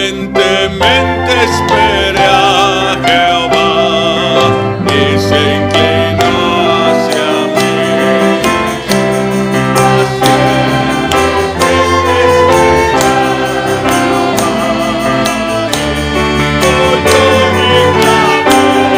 pacientemente esperé a Jehová y se inclinó hacia mí. Pacientemente esperé a Jehová y oyó mi clamor.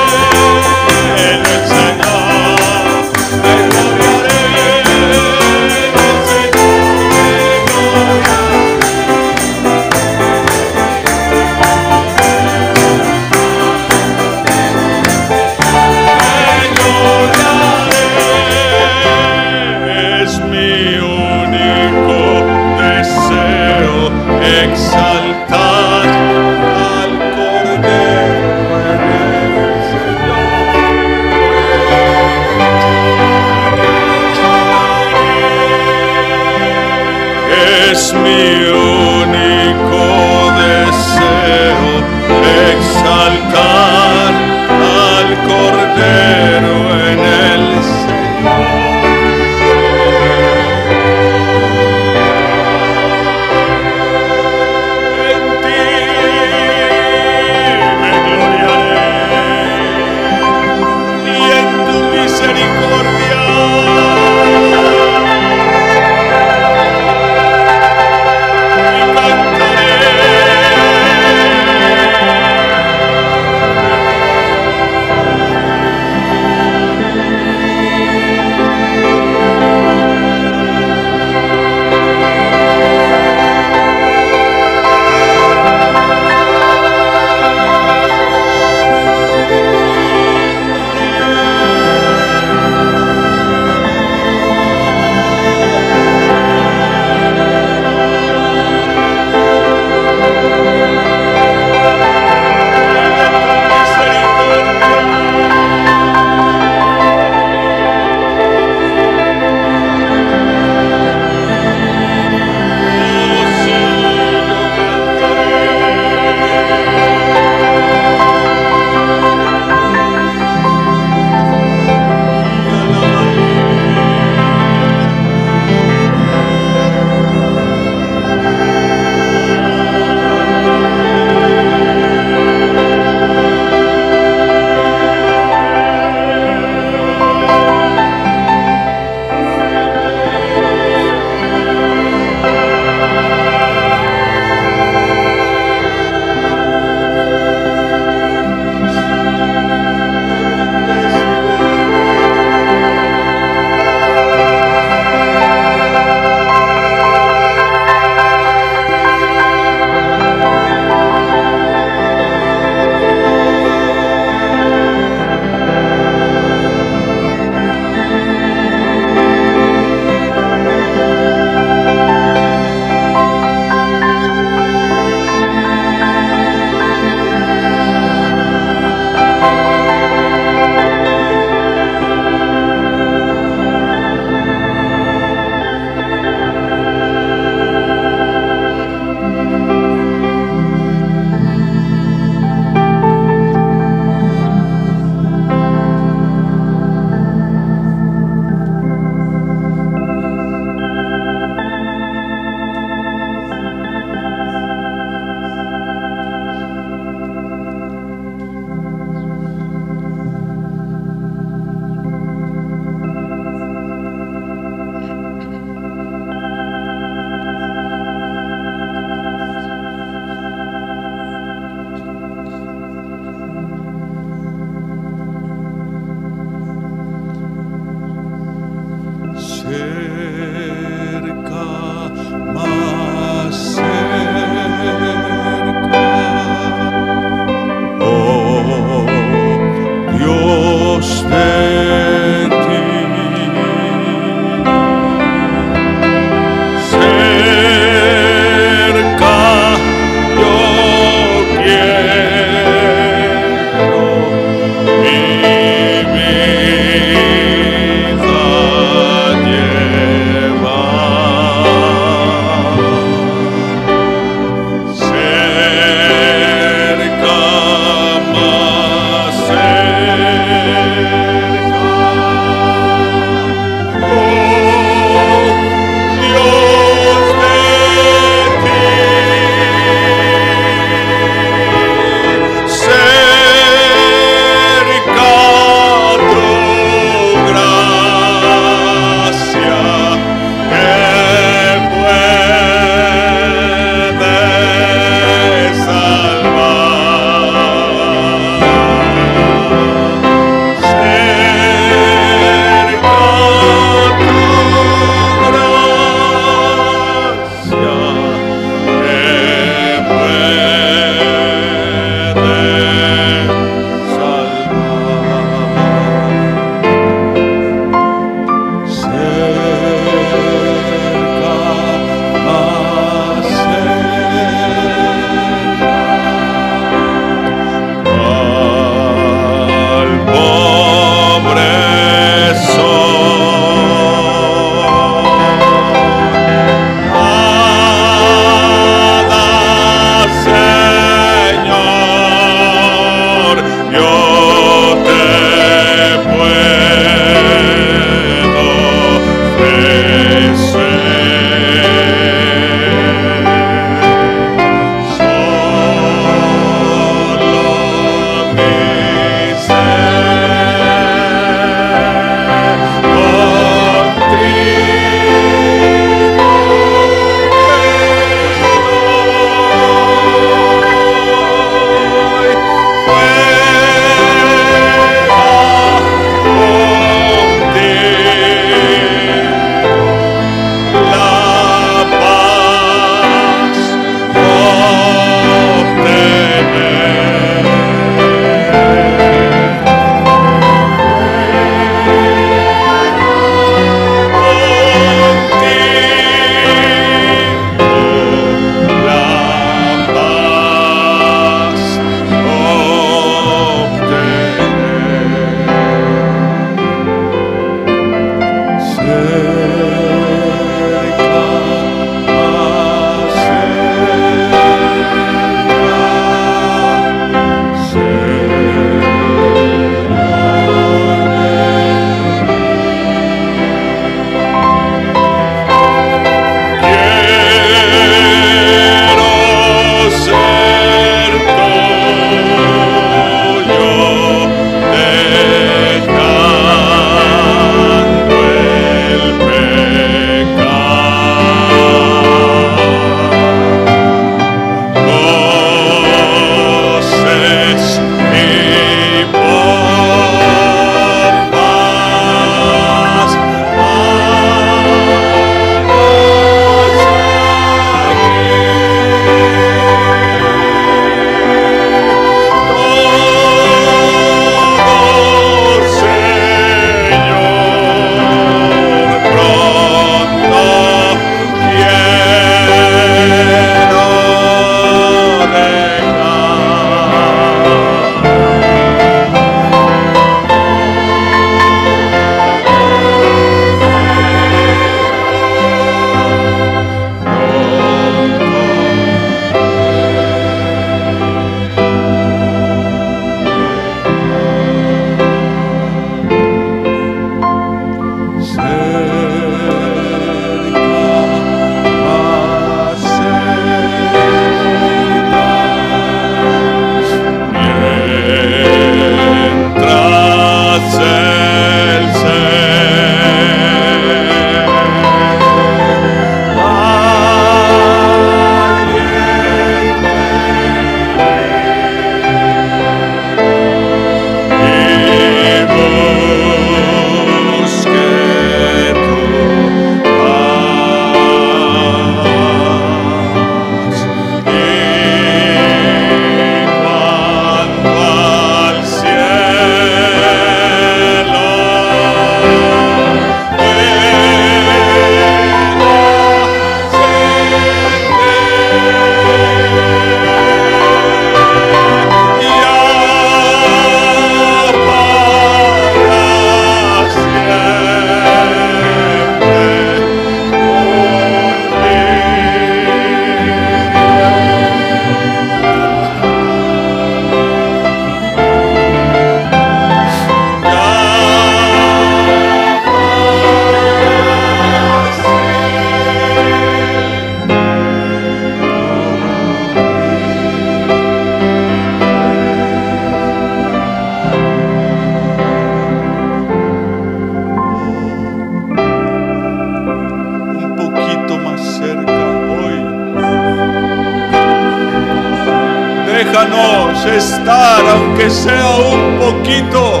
aunque sea un poquito.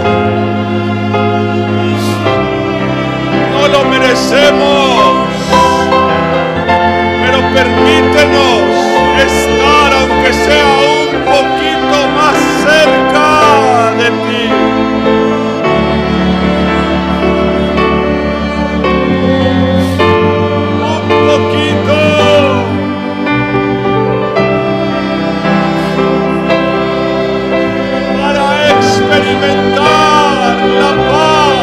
No lo merecemos, pero permítenos estar, aunque sea un poquito más cerca de ti. Un poquito. Para experimentar la paz,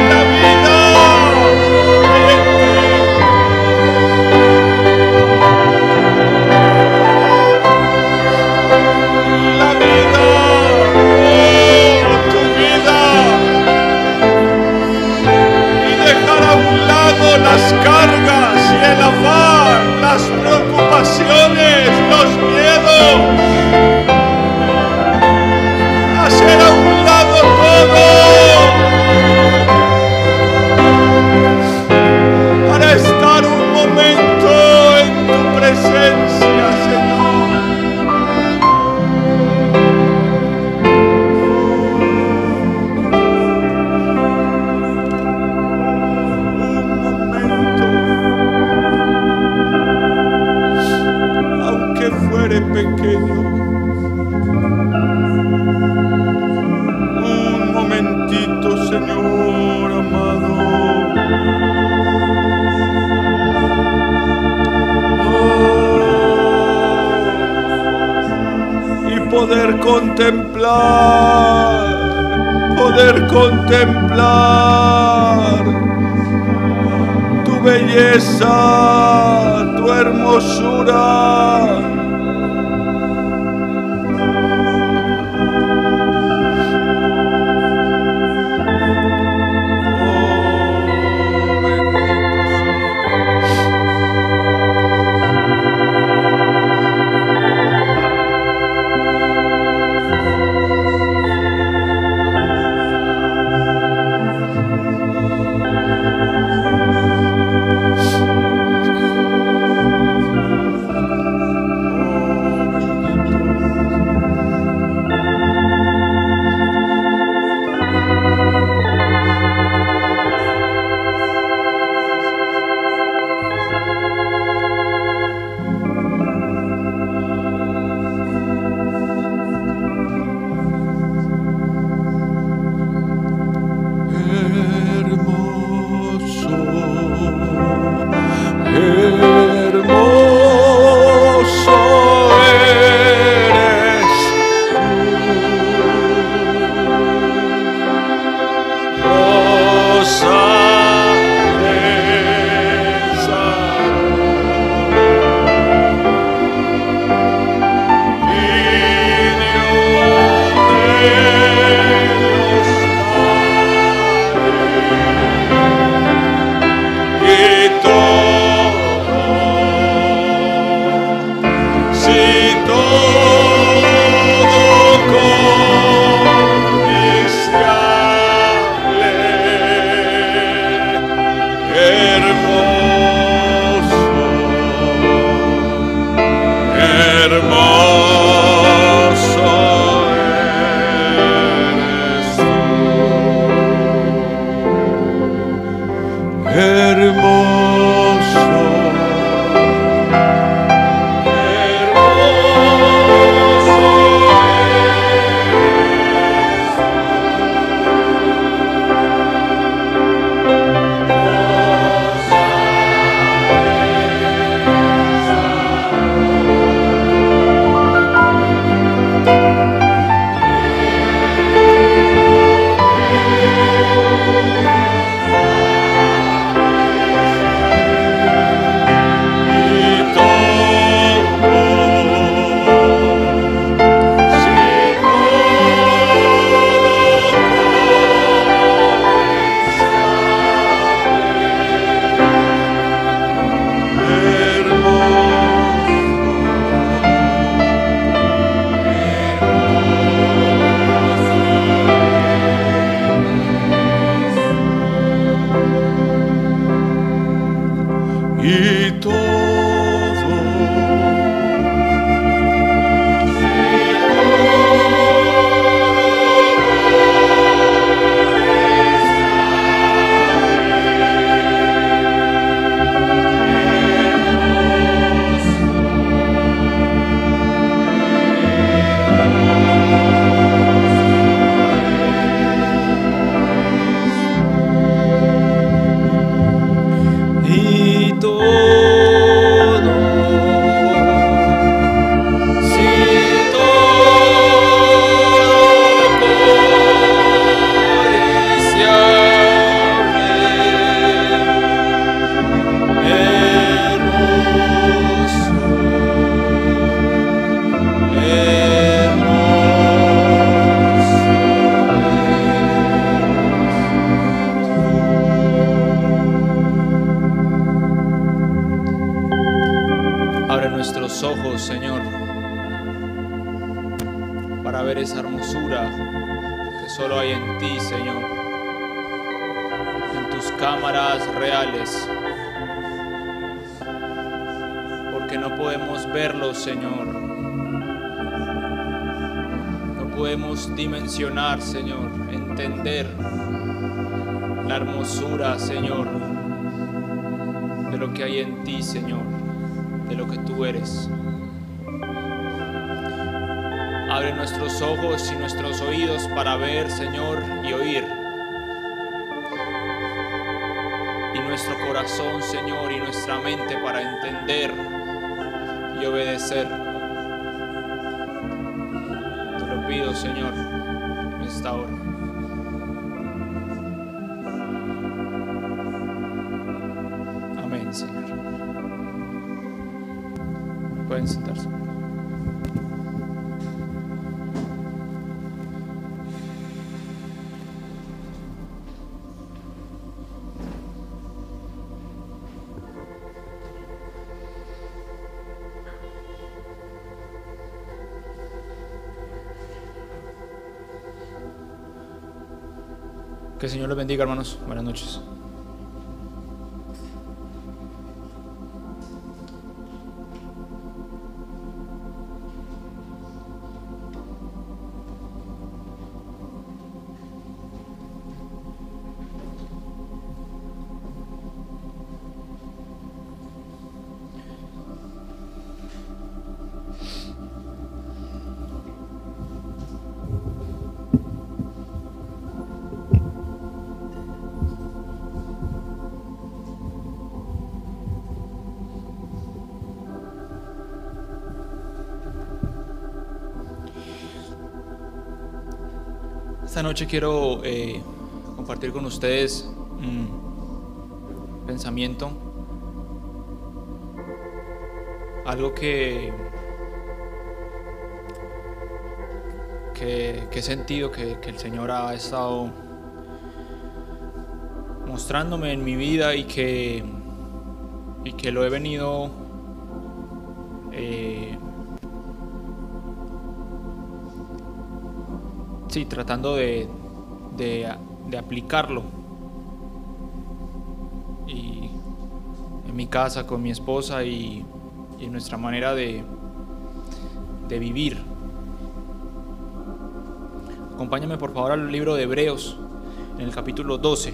la vida en ti. La vida, oh, tu vida. Y dejar a un lado las cargas y el afán, las preocupaciones, los miedos. Hacer a un lado todo para estar un momento en tu presencia, Señor. Un momento, aunque fuere pequeño. Un momentito, Señor amado. Oh, y poder contemplar tu belleza, tu hermosura. para ver esa hermosura que solo hay en ti, Señor, en tus cámaras reales, porque no podemos verlo, Señor, no podemos dimensionar, Señor, entender la hermosura, Señor, de lo que hay en ti, Señor, de lo que tú eres. Abre nuestros ojos y nuestros oídos para ver, Señor, y oír. Y nuestro corazón, Señor, y nuestra mente para entender y obedecer. Te lo pido, Señor, en esta hora. Amén, Señor. Pueden sentarse. Que el Señor les bendiga, hermanos. Buenas noches. Esta noche quiero compartir con ustedes un pensamiento, algo que he sentido que el Señor ha estado mostrándome en mi vida y que lo he venido tratando de aplicarlo y en mi casa con mi esposa y en nuestra manera de vivir. Acompáñame por favor al libro de Hebreos, en el capítulo 12.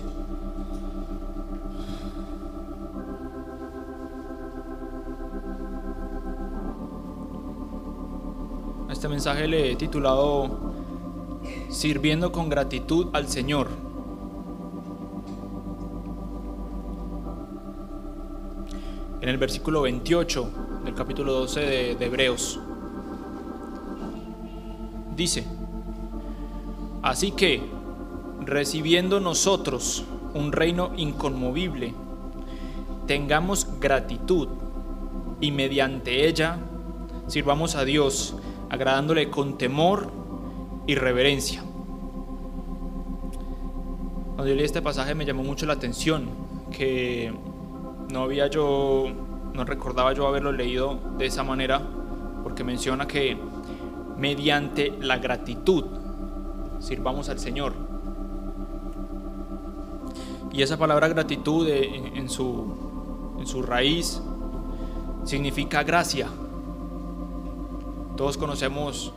Este mensaje le he titulado Sirviendo con gratitud al Señor. En el versículo 28 del capítulo 12 de Hebreos dice: así que, recibiendo nosotros un reino inconmovible, tengamos gratitud y mediante ella sirvamos a Dios, agradándole con temor y reverencia. Cuando yo leí este pasaje me llamó mucho la atención que no recordaba yo haberlo leído de esa manera, porque menciona que mediante la gratitud sirvamos al Señor. Y esa palabra gratitud en su raíz significa gracia. Todos conocemos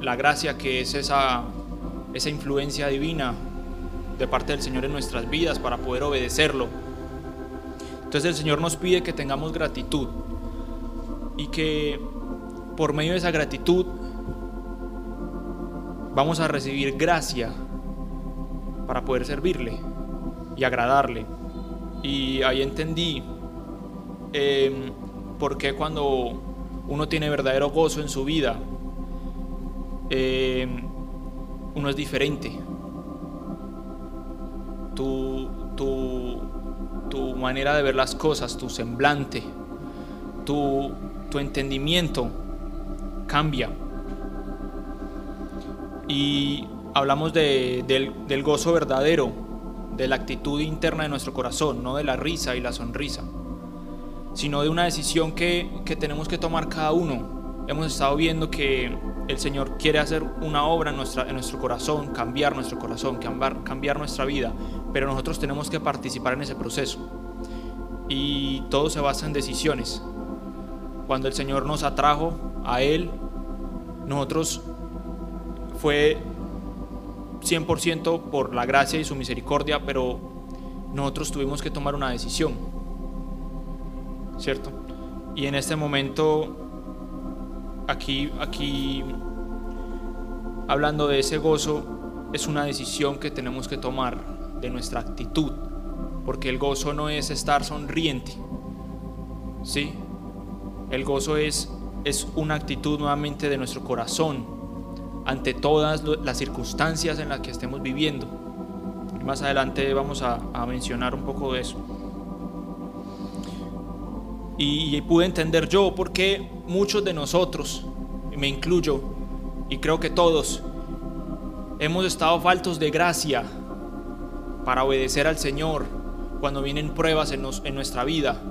la gracia, que es esa influencia divina de parte del Señor en nuestras vidas para poder obedecerlo. Entonces el Señor nos pide que tengamos gratitud y que por medio de esa gratitud vamos a recibir gracia para poder servirle y agradarle. Y ahí entendí por qué cuando uno tiene verdadero gozo en su vida, uno es diferente. Tu manera de ver las cosas, tu semblante, tu entendimiento cambia. Y hablamos del gozo verdadero, de la actitud interna de nuestro corazón, no de la risa y la sonrisa, sino de una decisión que tenemos que tomar cada uno. Hemos estado viendo que el Señor quiere hacer una obra en nuestro corazón, cambiar nuestro corazón, cambiar nuestra vida, pero nosotros tenemos que participar en ese proceso. Y todo se basa en decisiones. Cuando el Señor nos atrajo a Él, nosotros fue 100% por la gracia y su misericordia, pero nosotros tuvimos que tomar una decisión, ¿cierto? Y en este momento, aquí hablando de ese gozo, es una decisión que tenemos que tomar de nuestra actitud, porque el gozo no es estar sonriente, ¿sí? El gozo es una actitud nuevamente de nuestro corazón ante todas las circunstancias en las que estemos viviendo. Y más adelante vamos a mencionar un poco de eso. Y pude entender yo por qué muchos de nosotros, me incluyo, y creo que todos, hemos estado faltos de gracia para obedecer al Señor cuando vienen pruebas en nuestra vida.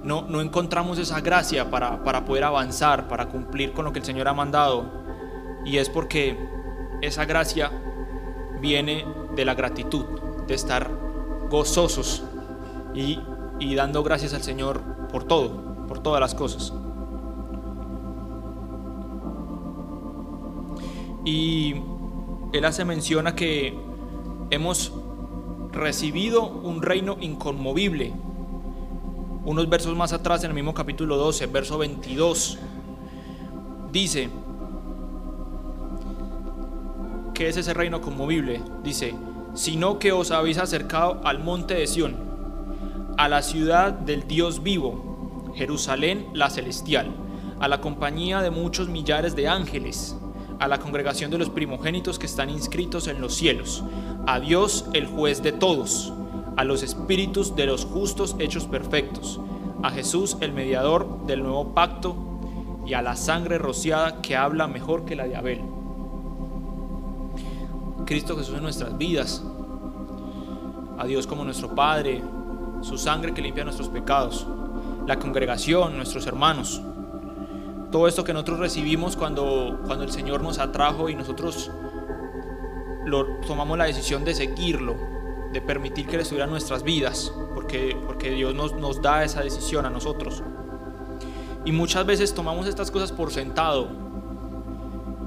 No encontramos esa gracia para poder avanzar, para cumplir con lo que el Señor ha mandado. Y es porque esa gracia viene de la gratitud, de estar gozosos y dando gracias al Señor por todo, por todas las cosas. Y Él hace mención a que hemos recibido un reino inconmovible. Unos versos más atrás, en el mismo capítulo 12, verso 22, dice: ¿qué es ese reino conmovible? Dice: sino que os habéis acercado al monte de Sión, a la ciudad del Dios vivo, Jerusalén la celestial, a la compañía de muchos millares de ángeles, a la congregación de los primogénitos que están inscritos en los cielos, a Dios el juez de todos, a los espíritus de los justos hechos perfectos, a Jesús el mediador del nuevo pacto, y a la sangre rociada que habla mejor que la de Abel. Cristo Jesús en nuestras vidas, a Dios como nuestro Padre, su sangre que limpia nuestros pecados, la congregación, nuestros hermanos, todo esto que nosotros recibimos cuando el Señor nos atrajo y nosotros tomamos la decisión de seguirlo, de permitir que Él estuviera en nuestras vidas, porque Dios nos da esa decisión a nosotros. Y muchas veces tomamos estas cosas por sentado.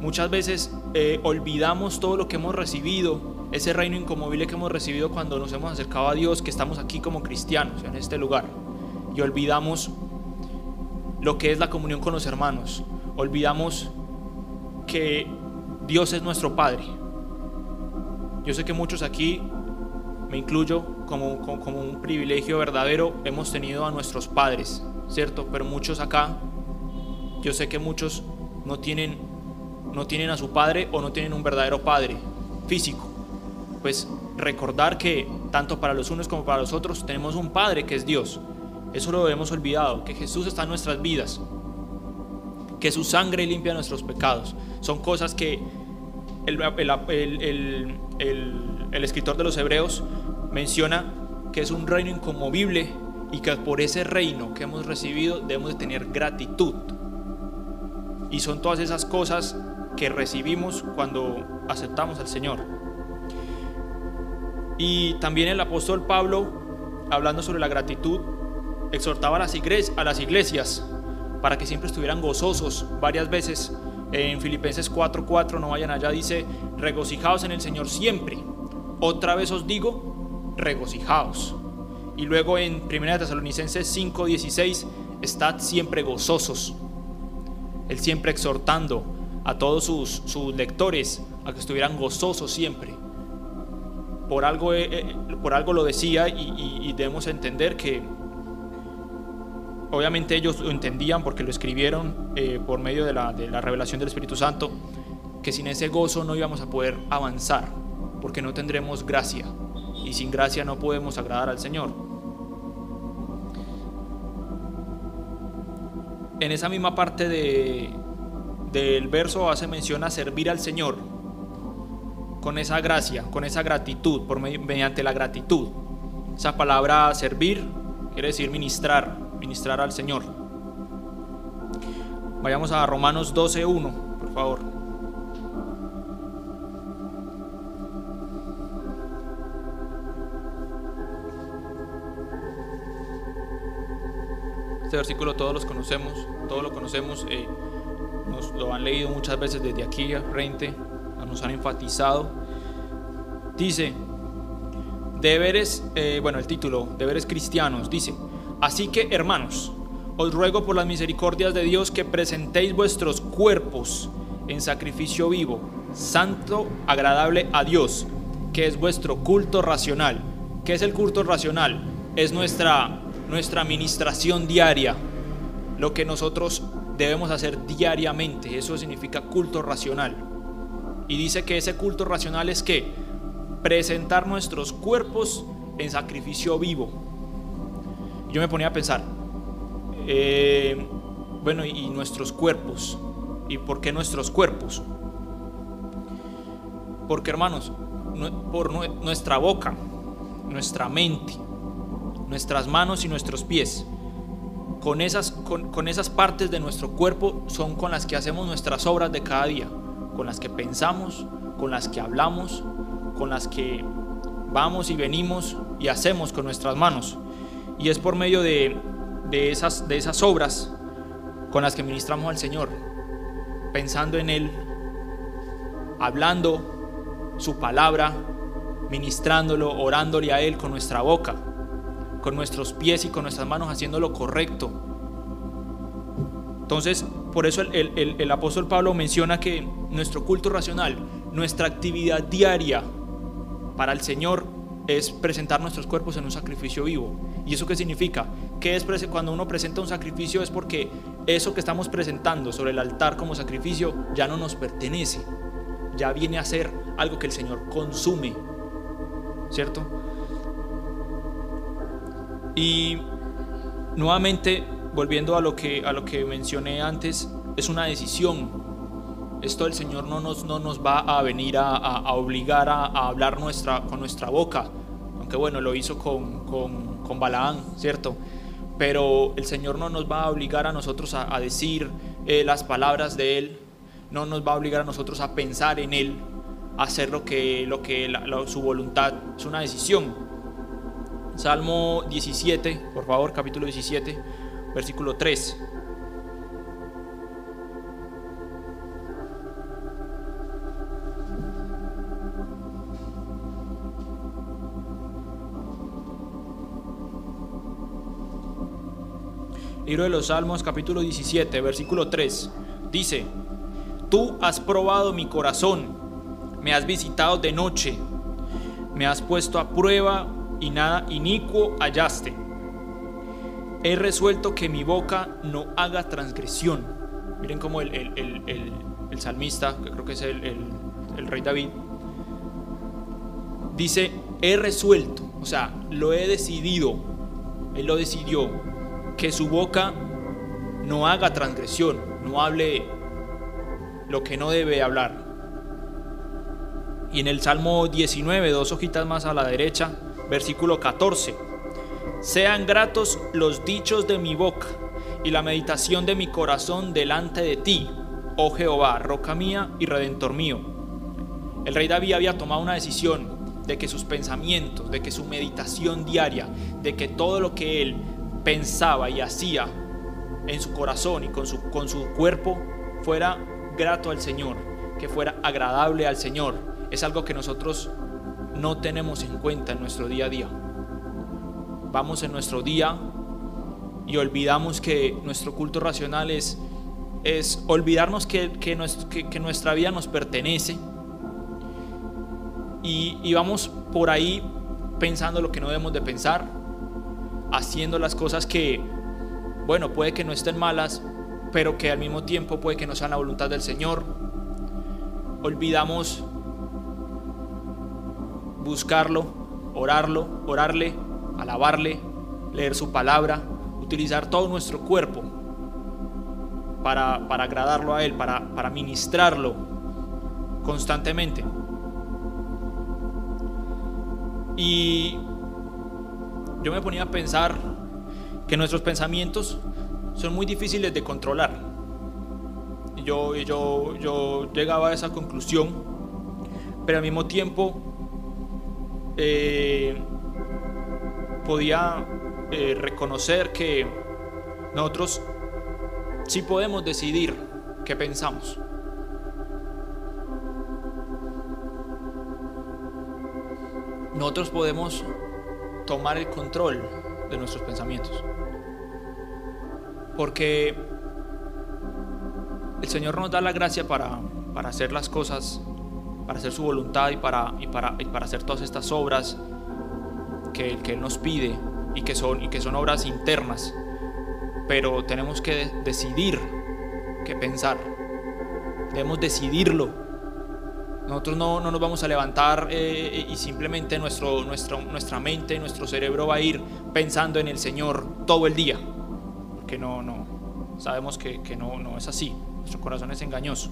Muchas veces olvidamos todo lo que hemos recibido, ese reino inconmovible que hemos recibido cuando nos hemos acercado a Dios, que estamos aquí como cristianos en este lugar, y olvidamos lo que es la comunión con los hermanos. Olvidamos que Dios es nuestro Padre. Yo sé que muchos aquí, me incluyo, como un privilegio verdadero, hemos tenido a nuestros padres, ¿cierto? Pero muchos acá, yo sé que muchos no tienen a su padre o no tienen un verdadero padre físico. Pues recordar que tanto para los unos como para los otros tenemos un Padre que es Dios. Eso lo hemos olvidado, que Jesús está en nuestras vidas, que su sangre limpia nuestros pecados. Son cosas que el escritor de los Hebreos menciona que es un reino inconmovible y que por ese reino que hemos recibido debemos de tener gratitud. Y son todas esas cosas que recibimos cuando aceptamos al Señor. Y también el apóstol Pablo, hablando sobre la gratitud, exhortaba a las iglesias para que siempre estuvieran gozosos. Varias veces en Filipenses 4:4, no vayan allá, dice: regocijaos en el Señor siempre. Otra vez os digo, regocijaos. Y luego en 1 Tesalonicenses 5:16, estad siempre gozosos. Él siempre exhortando a todos sus lectores a que estuvieran gozosos siempre. Por algo lo decía, y debemos entender que obviamente ellos lo entendían porque lo escribieron por medio de la revelación del Espíritu Santo, que sin ese gozo no íbamos a poder avanzar, porque no tendremos gracia, y sin gracia no podemos agradar al Señor. En esa misma parte del verso hace mención a servir al Señor con esa gracia, con esa gratitud, mediante la gratitud. Esa palabra servir quiere decir ministrar al Señor. Vayamos a Romanos 12:1, por favor. Este versículo todos lo conocemos, nos lo han leído muchas veces desde aquí al frente, nos han enfatizado. Dice, el título, deberes cristianos, dice: así que, hermanos, os ruego por las misericordias de Dios que presentéis vuestros cuerpos en sacrificio vivo, santo, agradable a Dios, que es vuestro culto racional. ¿Qué es el culto racional? Es nuestra administración diaria, lo que nosotros debemos hacer diariamente. Eso significa culto racional. Y dice que ese culto racional es que presentar nuestros cuerpos en sacrificio vivo. Yo me ponía a pensar, y nuestros cuerpos. ¿Y por qué nuestros cuerpos? Porque, hermanos, por nuestra boca, nuestra mente, nuestras manos y nuestros pies, con esas partes de nuestro cuerpo son con las que hacemos nuestras obras de cada día, con las que pensamos, con las que hablamos, con las que vamos y venimos y hacemos con nuestras manos. Y es por medio de esas obras con las que ministramos al Señor, pensando en Él, hablando su palabra, ministrándolo, orándole a Él con nuestra boca, con nuestros pies y con nuestras manos, haciendo lo correcto. Entonces, por eso el apóstol Pablo menciona que nuestro culto racional, nuestra actividad diaria para el Señor, es presentar nuestros cuerpos en un sacrificio vivo. ¿Y eso qué significa? Que cuando uno presenta un sacrificio es porque eso que estamos presentando sobre el altar como sacrificio ya no nos pertenece, ya viene a ser algo que el Señor consume, ¿cierto? Y nuevamente, volviendo a lo que mencioné antes, es una decisión. Esto el Señor no nos va a venir a obligar a hablar con nuestra boca, aunque bueno, lo hizo con Balaán, ¿cierto? Pero el Señor no nos va a obligar a nosotros a decir las palabras de Él, no nos va a obligar a nosotros a pensar en Él, a hacer su voluntad. Es una decisión. Salmo 17, por favor, capítulo 17, versículo 3. Libro de los Salmos, capítulo 17, versículo 3. Dice: tú has probado mi corazón, me has visitado de noche, me has puesto a prueba y nada inicuo hallaste. He resuelto que mi boca no haga transgresión. Miren cómo el salmista, que creo que es el rey David, dice: he resuelto, o sea, lo he decidido, él lo decidió, que su boca no haga transgresión, no hable lo que no debe hablar. Y en el Salmo 19, 2 hojitas más a la derecha, versículo 14: sean gratos los dichos de mi boca y la meditación de mi corazón delante de ti, oh Jehová, roca mía y redentor mío. El rey David había tomado una decisión de que sus pensamientos, de que su meditación diaria, de que todo lo que él pensaba y hacía en su corazón y con su cuerpo fuera grato al Señor, que fuera agradable al Señor. Es algo que nosotros no tenemos en cuenta en nuestro día a día. Vamos en nuestro día y olvidamos que nuestro culto racional es olvidarnos que nuestra vida nos pertenece, y vamos por ahí pensando lo que no debemos de pensar, haciendo las cosas que, bueno, puede que no estén malas, pero que al mismo tiempo puede que no sean la voluntad del Señor. Olvidamos buscarlo, orarle, alabarle, leer su palabra, utilizar todo nuestro cuerpo para agradarlo a Él, para ministrarlo constantemente. Y yo me ponía a pensar que nuestros pensamientos son muy difíciles de controlar. yo llegaba a esa conclusión, pero al mismo tiempo podía reconocer que nosotros sí podemos decidir qué pensamos. Nosotros podemos tomar el control de nuestros pensamientos, porque el Señor nos da la gracia para hacer las cosas, para hacer su voluntad y para hacer todas estas obras que Él nos pide y que son obras internas, pero tenemos que decidir qué pensar. Debemos decidirlo. Nosotros no nos vamos a levantar y simplemente nuestra mente, nuestro cerebro va a ir pensando en el Señor todo el día, porque no sabemos que no es así. Nuestro corazón es engañoso.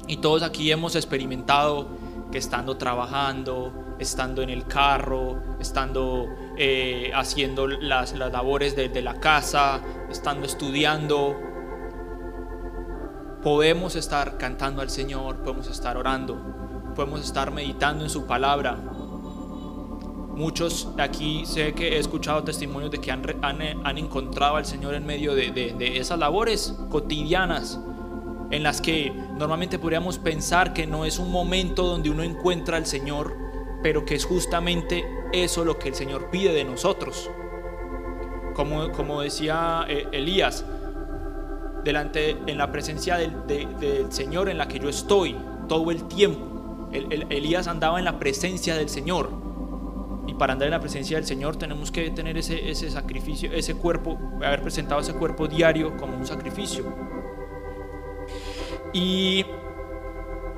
Y todos aquí hemos experimentado que estando trabajando, estando en el carro, estando haciendo las labores de la casa, estando estudiando, podemos estar cantando al Señor, podemos estar orando, podemos estar meditando en su palabra. Muchos aquí sé que he escuchado testimonios de que han encontrado al Señor en medio de esas labores cotidianas, en las que normalmente podríamos pensar que no es un momento donde uno encuentra al Señor, pero que es justamente eso lo que el Señor pide de nosotros. Como decía Elías, en la presencia del Señor en la que yo estoy todo el tiempo. Elías andaba en la presencia del Señor, y para andar en la presencia del Señor tenemos que tener ese sacrificio, ese cuerpo, haber presentado ese cuerpo diario como un sacrificio. Y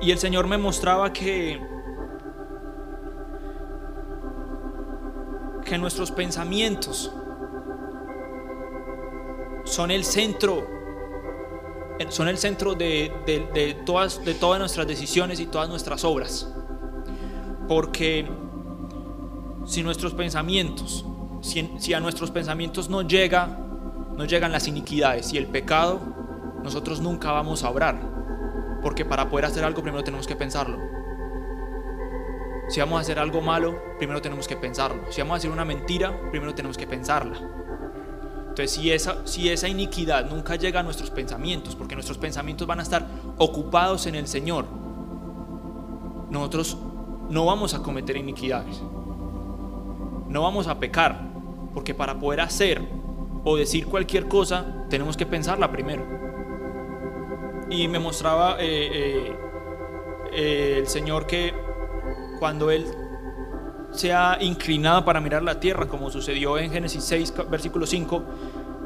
el Señor me mostraba que nuestros pensamientos son el centro de todas nuestras decisiones y todas nuestras obras. Porque si a nuestros pensamientos no llegan las iniquidades y el pecado, nosotros nunca vamos a obrar. Porque para poder hacer algo primero tenemos que pensarlo. Si vamos a hacer algo malo, primero tenemos que pensarlo. Si vamos a hacer una mentira, primero tenemos que pensarla. Entonces, si esa iniquidad nunca llega a nuestros pensamientos, porque nuestros pensamientos van a estar ocupados en el Señor, nosotros no vamos a cometer iniquidades, no vamos a pecar, porque para poder hacer o decir cualquier cosa tenemos que pensarla primero. Y me mostraba el Señor que cuando Él se ha inclinado para mirar la tierra, como sucedió en Génesis 6, versículo 5,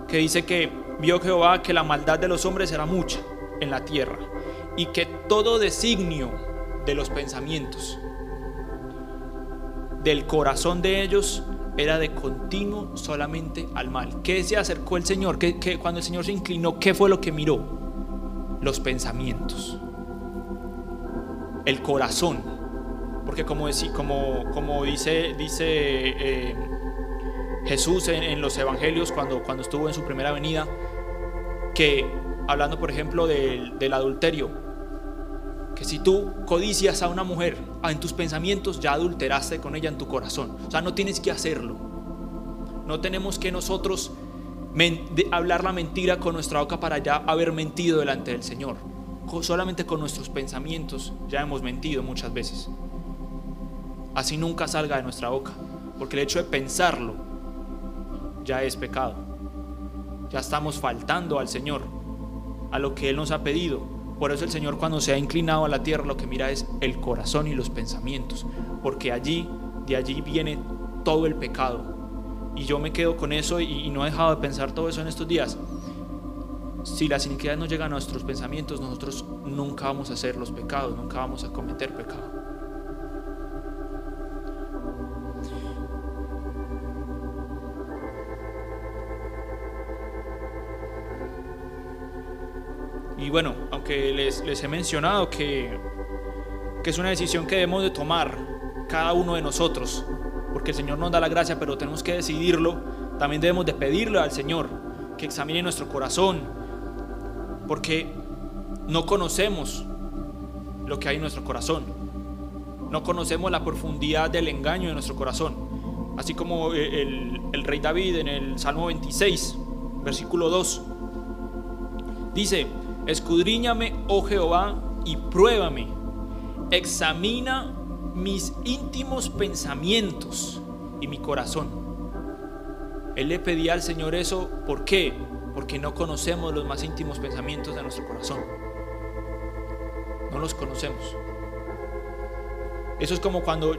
que dice que vio Jehová que la maldad de los hombres era mucha en la tierra, y que todo designio de los pensamientos del corazón de ellos era de continuo solamente al mal. ¿Qué se acercó el Señor? Que cuando el Señor se inclinó, ¿qué fue lo que miró? Los pensamientos, el corazón. Porque como dice Jesús en los evangelios cuando estuvo en su primera venida, que hablando por ejemplo del adulterio, que si tú codicias a una mujer en tus pensamientos, ya adulteraste con ella en tu corazón. O sea, no tienes que hacerlo. No tenemos que nosotros hablar la mentira con nuestra boca para ya haber mentido delante del Señor. Solamente con nuestros pensamientos ya hemos mentido muchas veces. Así nunca salga de nuestra boca, porque el hecho de pensarlo ya es pecado. Ya estamos faltando al Señor, a lo que Él nos ha pedido. Por eso el Señor, cuando se ha inclinado a la tierra, lo que mira es el corazón y los pensamientos, porque de allí viene todo el pecado. Y yo me quedo con eso y no he dejado de pensar todo eso en estos días. Si las iniquidades no llegan a nuestros pensamientos, nosotros nunca vamos a hacer los pecados, nunca vamos a cometer pecado. Y bueno, aunque les he mencionado que es una decisión que debemos de tomar cada uno de nosotros, porque el Señor nos da la gracia, pero tenemos que decidirlo. También debemos de pedirle al Señor que examine nuestro corazón porque no conocemos lo que hay en nuestro corazón. No conocemos la profundidad del engaño de nuestro corazón. Así como el rey David en el Salmo 26, versículo 2, dice: escudriñame, oh Jehová, y pruébame, examina mis íntimos pensamientos y mi corazón. Él le pedía al Señor eso. ¿Por qué? Porque no conocemos los más íntimos pensamientos de nuestro corazón. No los conocemos. Eso es como cuando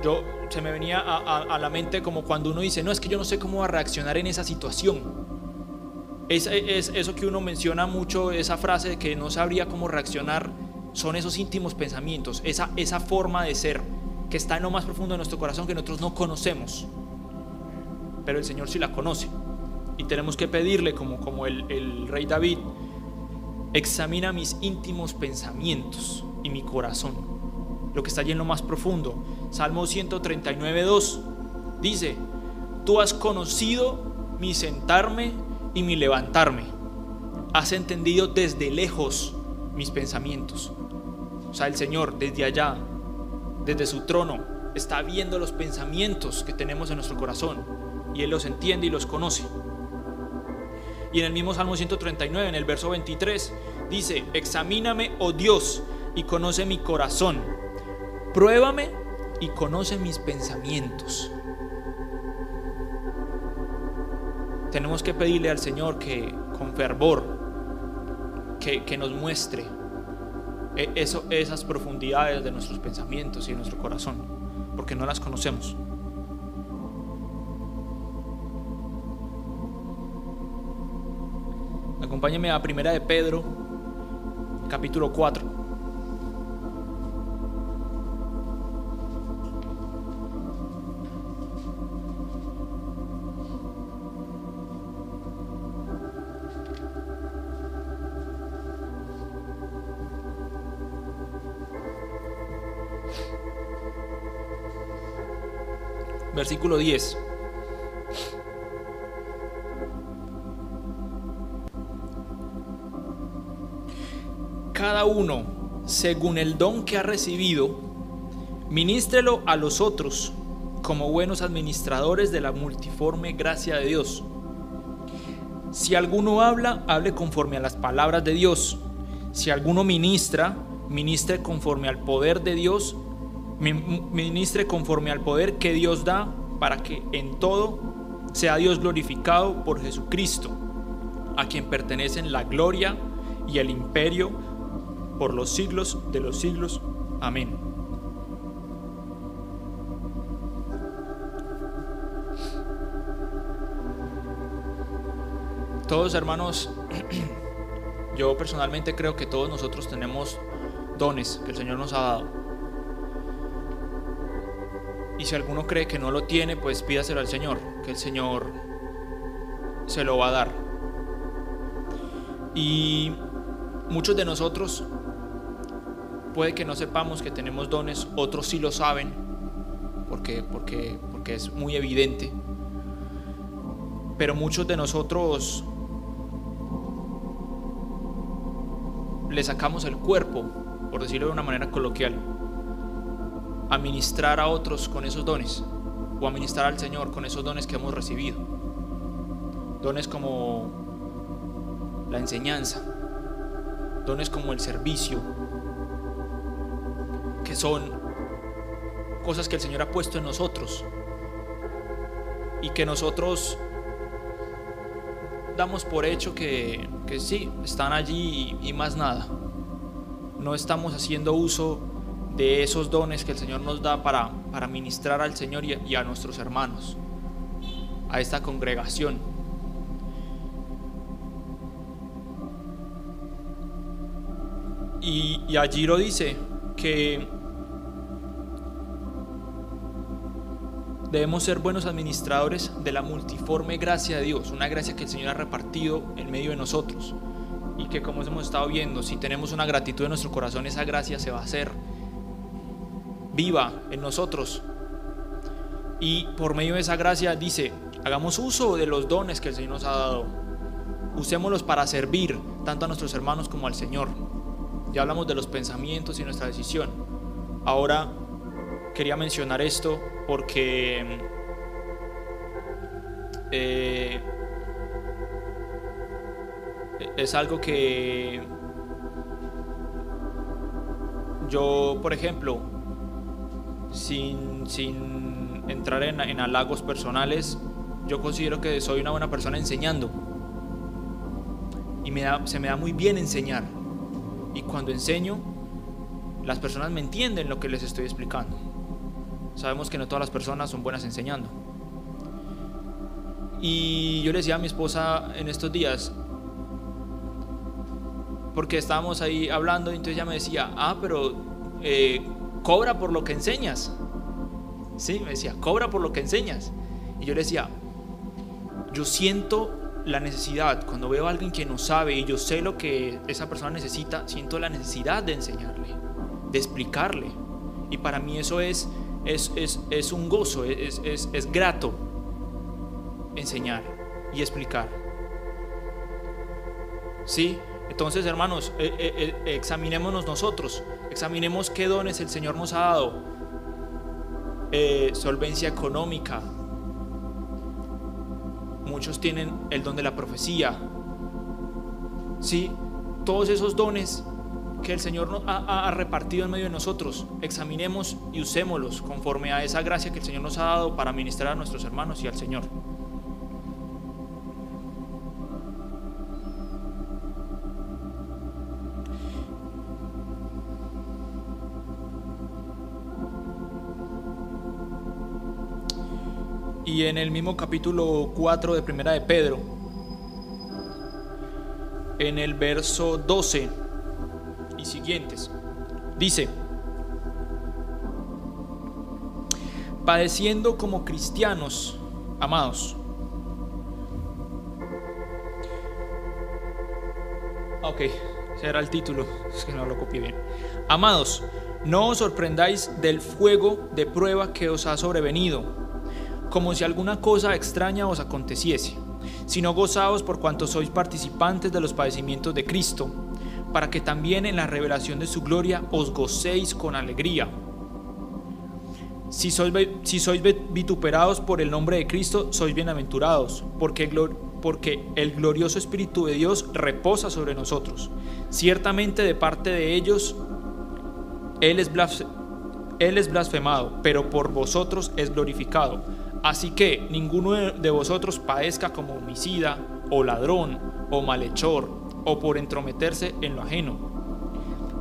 se me venía a la mente como cuando uno dice: no, es que yo no sé cómo va a reaccionar en esa situación. Es eso que uno menciona mucho, esa frase de que no sabría cómo reaccionar. Son esos íntimos pensamientos, esa forma de ser que está en lo más profundo de nuestro corazón, que nosotros no conocemos, pero el Señor sí la conoce. Y tenemos que pedirle como el rey David: examina mis íntimos pensamientos y mi corazón, lo que está allí en lo más profundo. Salmo 139:2 dice: tú has conocido mi sentarme y mi levantarme, has entendido desde lejos mis pensamientos. O sea, el Señor desde allá, desde su trono, está viendo los pensamientos que tenemos en nuestro corazón, y Él los entiende y los conoce. Y en el mismo Salmo 139, en el verso 23, dice: examíname, oh Dios, y conoce mi corazón, pruébame y conoce mis pensamientos. Tenemos que pedirle al Señor que con fervor que nos muestre esas profundidades de nuestros pensamientos y de nuestro corazón, porque no las conocemos. Acompáñenme a Primera de Pedro, capítulo 4. Versículo 10. Cada uno, según el don que ha recibido, ministrelo a los otros como buenos administradores de la multiforme gracia de Dios. Si alguno habla, hable conforme a las palabras de Dios. Si alguno ministra, ministre conforme al poder de Dios, ministre conforme al poder que Dios da, para que en todo sea Dios glorificado por Jesucristo, a quien pertenecen la gloria y el imperio por los siglos de los siglos. Amén. Todos, hermanos, yo personalmente creo que todos nosotros tenemos dones que el Señor nos ha dado. Y si alguno cree que no lo tiene, pues pídaselo al Señor, que el Señor se lo va a dar. Y muchos de nosotros puede que no sepamos que tenemos dones, otros sí lo saben, porque es muy evidente. Pero muchos de nosotros le sacamos el cuerpo, por decirlo de una manera coloquial, a ministrar a otros con esos dones, o a ministrar al Señor con esos dones que hemos recibido. Dones como la enseñanza, dones como el servicio, que son cosas que el Señor ha puesto en nosotros y que nosotros damos por hecho que sí, están allí y más nada. No estamos haciendo uso de esos dones que el Señor nos da para ministrar al Señor y a nuestros hermanos, a esta congregación. Y allí lo dice, que debemos ser buenos administradores de la multiforme gracia de Dios, una gracia que el Señor ha repartido en medio de nosotros, y que, como hemos estado viendo, si tenemos una gratitud en nuestro corazón, esa gracia se va a hacer viva en nosotros. Y por medio de esa gracia dice: hagamos uso de los dones que el Señor nos ha dado. usémoslos para servir tanto a nuestros hermanos como al Señor. Ya hablamos de los pensamientos y nuestra decisión. Ahora quería mencionar esto porque es algo que yo, por ejemplo, sin entrar en halagos personales, yo considero que soy una buena persona enseñando y se me da muy bien enseñar, y cuando enseño las personas me entienden lo que les estoy explicando. Sabemos que no todas las personas son buenas enseñando, y yo le decía a mi esposa en estos días, porque estábamos ahí hablando, y entonces ella me decía, pero cobra por lo que enseñas. Sí, me decía, cobra por lo que enseñas. Y yo le decía, yo siento la necesidad, cuando veo a alguien que no sabe y yo sé lo que esa persona necesita, siento la necesidad de enseñarle, de explicarle. Y para mí eso es un gozo, es grato enseñar y explicar. ¿Sí? Entonces, hermanos, examinémonos nosotros, examinemos qué dones el Señor nos ha dado. Solvencia económica. Muchos tienen el don de la profecía. ¿Sí? Todos esos dones que el Señor nos ha repartido en medio de nosotros, examinemos y usémoslos conforme a esa gracia que el Señor nos ha dado para ministrar a nuestros hermanos y al Señor. Y en el mismo capítulo 4 de Primera de Pedro, en el verso 12 y siguientes, dice: padeciendo como cristianos, amados. Ok, ese era el título, es que no lo copié bien. Amados, no os sorprendáis del fuego de prueba que os ha sobrevenido, como si alguna cosa extraña os aconteciese, sino gozaos por cuanto sois participantes de los padecimientos de Cristo, para que también en la revelación de su gloria os gocéis con alegría. Si sois vituperados por el nombre de Cristo, sois bienaventurados, porque el glorioso Espíritu de Dios reposa sobre nosotros. Ciertamente de parte de ellos Él es blasfemado, pero por vosotros es glorificado. Así que ninguno de vosotros padezca como homicida, o ladrón, o malhechor, o por entrometerse en lo ajeno.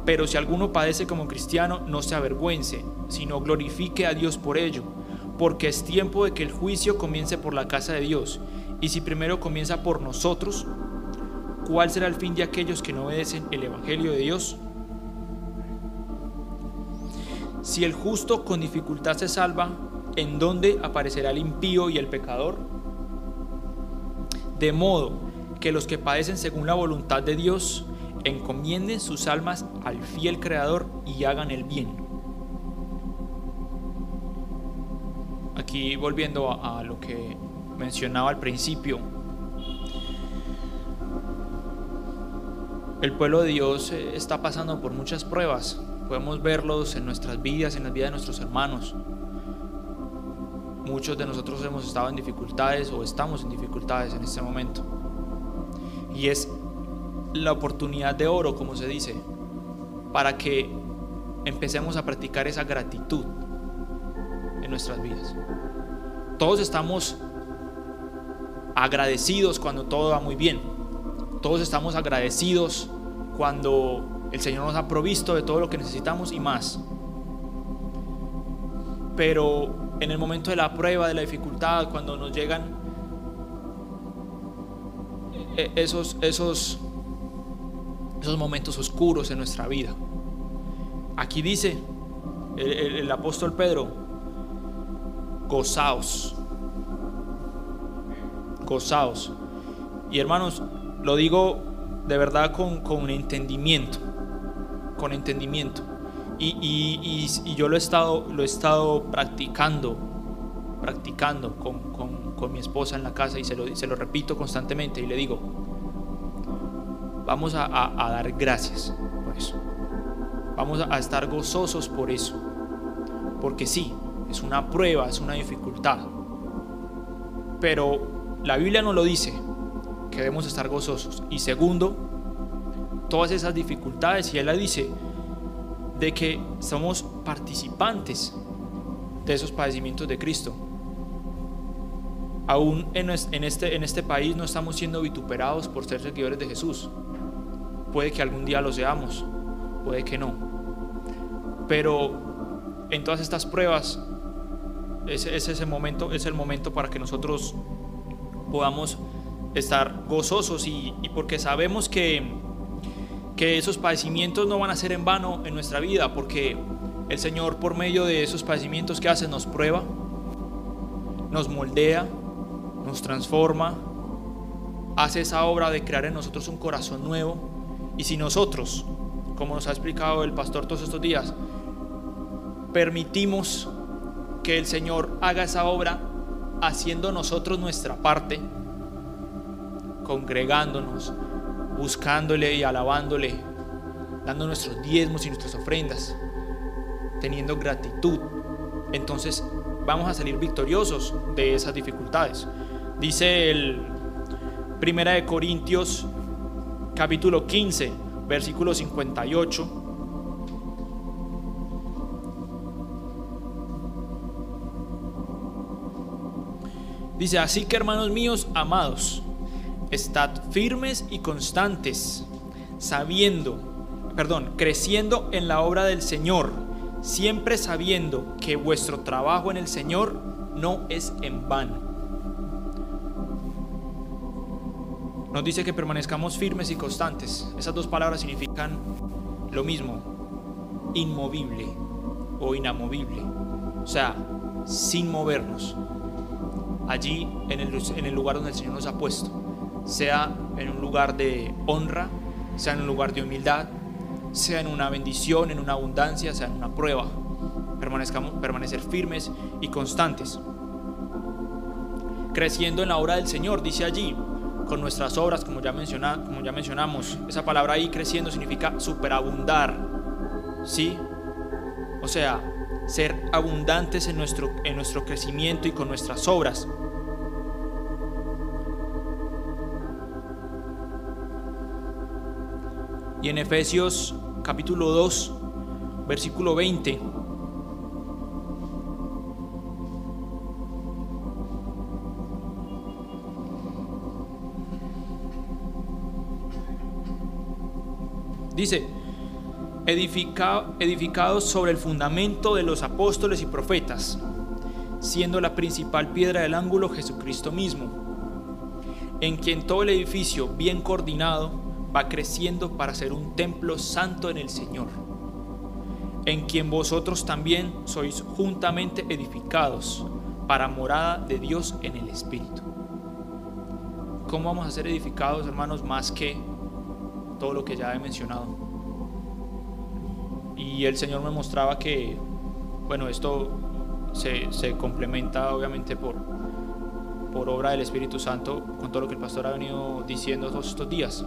Pero si alguno padece como cristiano, no se avergüence, sino glorifique a Dios por ello, porque es tiempo de que el juicio comience por la casa de Dios. Y si primero comienza por nosotros, ¿cuál será el fin de aquellos que no obedecen el evangelio de Dios? Si el justo con dificultad se salva, ¿en dónde aparecerá el impío y el pecador? De modo que los que padecen según la voluntad de Dios encomienden sus almas al fiel Creador y hagan el bien. Aquí volviendo a lo que mencionaba al principio, el pueblo de Dios está pasando por muchas pruebas. Podemos verlos en nuestras vidas, en las vidas de nuestros hermanos. Muchos de nosotros hemos estado en dificultades o estamos en dificultades en este momento. Y es la oportunidad de oro, como se dice, para que empecemos a practicar esa gratitud en nuestras vidas. Todos estamos agradecidos cuando todo va muy bien. Todos estamos agradecidos cuando el Señor nos ha provisto de todo lo que necesitamos y más. Pero en el momento de la prueba, de la dificultad, cuando nos llegan esos momentos oscuros en nuestra vida, aquí dice el apóstol Pedro: gozaos. Gozaos. Y hermanos, lo digo de verdad con entendimiento. Con entendimiento. Y yo lo he estado practicando con mi esposa en la casa, y se lo repito constantemente y le digo: vamos a dar gracias por eso. Vamos a estar gozosos por eso. Porque sí, es una prueba, es una dificultad. Pero la Biblia nos lo dice, que debemos estar gozosos. Y segundo, todas esas dificultades, y Él la dice, de que somos participantes de esos padecimientos de Cristo. Aún en este país no estamos siendo vituperados por ser seguidores de Jesús. Puede que algún día lo seamos, puede que no. Pero en todas estas pruebas es el momento para que nosotros podamos estar gozosos y porque sabemos que esos padecimientos no van a ser en vano en nuestra vida, porque el Señor, por medio de esos padecimientos que hace, nos prueba, nos moldea, nos transforma, hace esa obra de crear en nosotros un corazón nuevo. Y si nosotros, como nos ha explicado el pastor todos estos días, permitimos que el Señor haga esa obra, haciendo nosotros nuestra parte, congregándonos, buscándole y alabándole, dando nuestros diezmos y nuestras ofrendas, teniendo gratitud, entonces vamos a salir victoriosos de esas dificultades. Dice el 1 de Corintios capítulo 15, versículo 58. Dice: así que, hermanos míos amados, estad firmes y constantes, creciendo en la obra del Señor, siempre sabiendo que vuestro trabajo en el Señor no es en vano. Nos dice que permanezcamos firmes y constantes. Esas dos palabras significan lo mismo: inmovible o inamovible, o sea, sin movernos allí en el lugar donde el Señor nos ha puesto, sea en un lugar de honra, sea en un lugar de humildad, sea en una bendición, en una abundancia, sea en una prueba. Permanecer firmes y constantes, creciendo en la obra del Señor. Dice allí, con nuestras obras, como ya mencionamos, esa palabra ahí, creciendo, significa superabundar, ¿sí? O sea, ser abundantes en nuestro crecimiento y con nuestras obras. Y en Efesios capítulo 2, versículo 20, dice: edificados sobre el fundamento de los apóstoles y profetas, siendo la principal piedra del ángulo Jesucristo mismo, en quien todo el edificio bien coordinado va creciendo para ser un templo santo en el Señor, en quien vosotros también sois juntamente edificados para morada de Dios en el Espíritu. ¿Cómo vamos a ser edificados, hermanos? Más que todo lo que ya he mencionado. Y el Señor me mostraba que, bueno, esto se complementa obviamente por obra del Espíritu Santo con todo lo que el pastor ha venido diciendo todos estos días,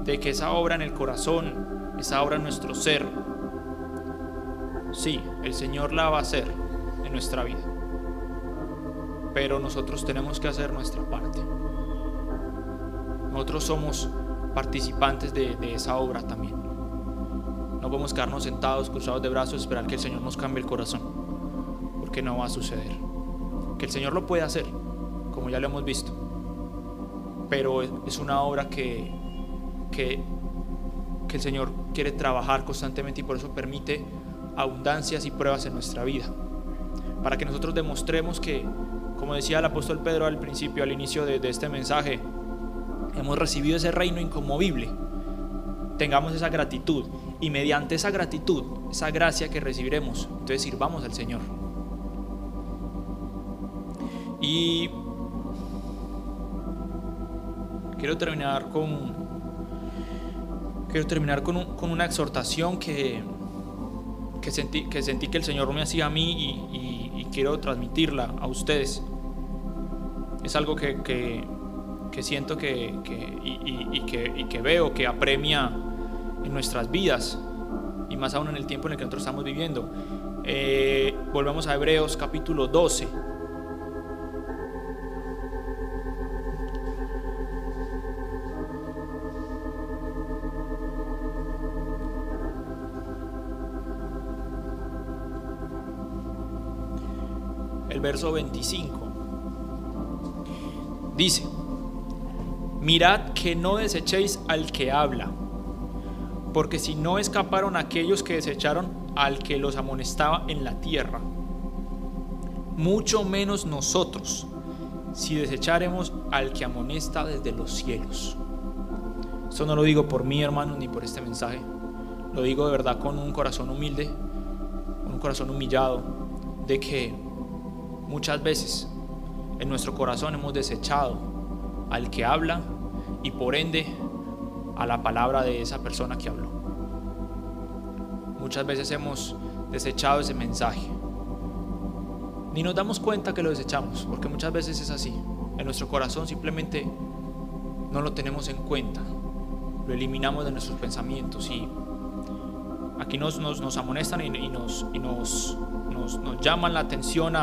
de que esa obra en el corazón, esa obra en nuestro ser, sí, el Señor la va a hacer en nuestra vida, pero nosotros tenemos que hacer nuestra parte. Nosotros somos participantes de esa obra también. No podemos quedarnos sentados, cruzados de brazos, esperar que el Señor nos cambie el corazón, porque no va a suceder. Que el Señor lo puede hacer, como ya lo hemos visto, pero es una obra que el Señor quiere trabajar constantemente, y por eso permite abundancias y pruebas en nuestra vida, para que nosotros demostremos que, como decía el apóstol Pedro al principio, al inicio de este mensaje, hemos recibido ese reino inconmovible. Tengamos esa gratitud, y mediante esa gratitud, esa gracia que recibiremos, entonces sirvamos al Señor. Y quiero terminar con una exhortación que sentí que el Señor me hacía a mí, y quiero transmitirla a ustedes. Es algo que siento que veo que apremia en nuestras vidas, y más aún en el tiempo en el que nosotros estamos viviendo. Volvamos a Hebreos capítulo 12. El verso 25 dice: mirad que no desechéis al que habla, porque si no escaparon aquellos que desecharon al que los amonestaba en la tierra, mucho menos nosotros, si desecharemos al que amonesta desde los cielos. Esto no lo digo por mí, hermanos, ni por este mensaje. Lo digo de verdad con un corazón humilde, con un corazón humillado, de que muchas veces en nuestro corazón hemos desechado al que habla y por ende a la palabra de esa persona que habló. Muchas veces hemos desechado ese mensaje. Ni nos damos cuenta que lo desechamos, porque muchas veces es así. En nuestro corazón simplemente no lo tenemos en cuenta, lo eliminamos de nuestros pensamientos, y aquí nos amonestan y nos llaman la atención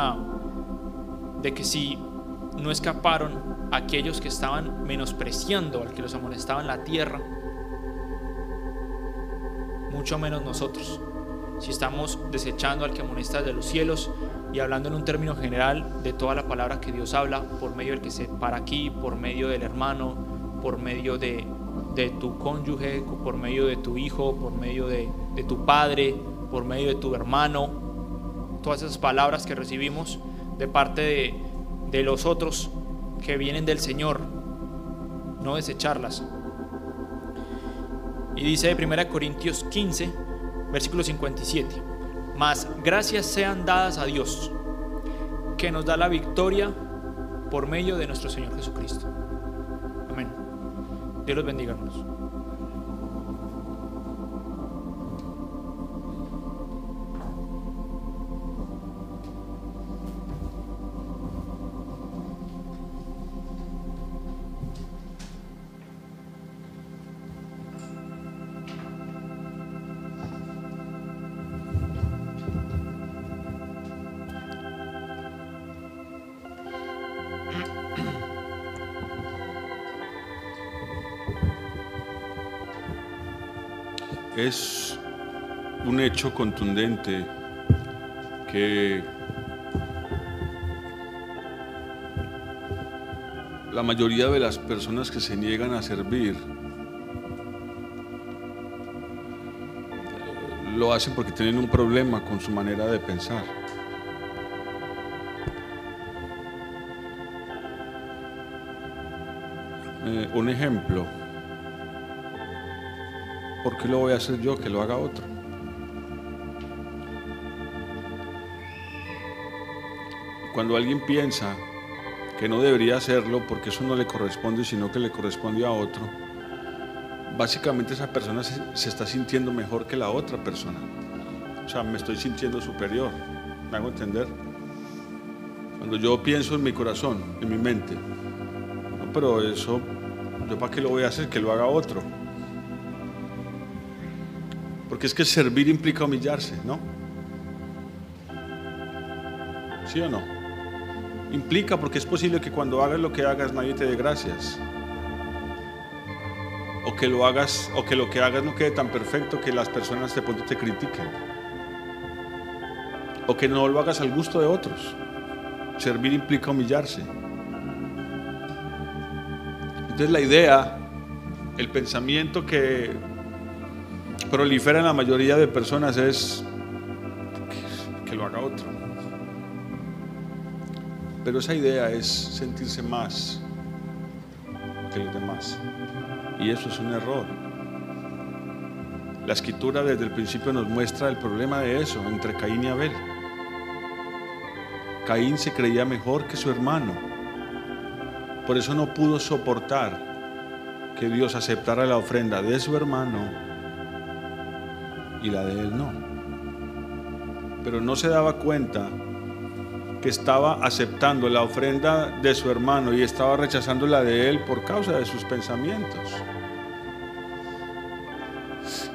de que si no escaparon aquellos que estaban menospreciando al que los amonestaba en la tierra, mucho menos nosotros, si estamos desechando al que amonesta desde los cielos, y hablando en un término general de toda la palabra que Dios habla por medio del que se para aquí, por medio del hermano, por medio de tu cónyuge, por medio de tu hijo, por medio de tu padre, por medio de tu hermano. Todas esas palabras que recibimos de parte de los otros que vienen del Señor, no desecharlas. Y dice 1 Corintios 15, versículo 57: mas gracias sean dadas a Dios, que nos da la victoria por medio de nuestro Señor Jesucristo. Amén. Dios los bendiga, hermanos. Es un hecho contundente que la mayoría de las personas que se niegan a servir lo hacen porque tienen un problema con su manera de pensar. Un ejemplo: ¿por qué lo voy a hacer yo que lo haga otro? Cuando alguien piensa que no debería hacerlo porque eso no le corresponde, sino que le corresponde a otro, básicamente esa persona se está sintiendo mejor que la otra persona. O sea, me estoy sintiendo superior. ¿Me hago entender? Cuando yo pienso en mi corazón, en mi mente, no, pero eso, ¿yo para qué lo voy a hacer? Que lo haga otro. Porque es que servir implica humillarse, ¿no? ¿Sí o no? Implica, porque es posible que cuando hagas lo que hagas nadie te dé gracias, o que lo hagas, o que lo que hagas no quede tan perfecto que las personas de pronto te critiquen, o que no lo hagas al gusto de otros. Servir implica humillarse. Entonces la idea, el pensamiento que prolifera en la mayoría de personas es que lo haga otro. Pero esa idea es sentirse más que los demás, y eso es un error. La Escritura desde el principio nos muestra el problema de eso entre Caín y Abel. Caín se creía mejor que su hermano, por eso no pudo soportar que Dios aceptara la ofrenda de su hermano y la de él no. Pero no se daba cuenta que estaba aceptando la ofrenda de su hermano y estaba rechazando la de él por causa de sus pensamientos.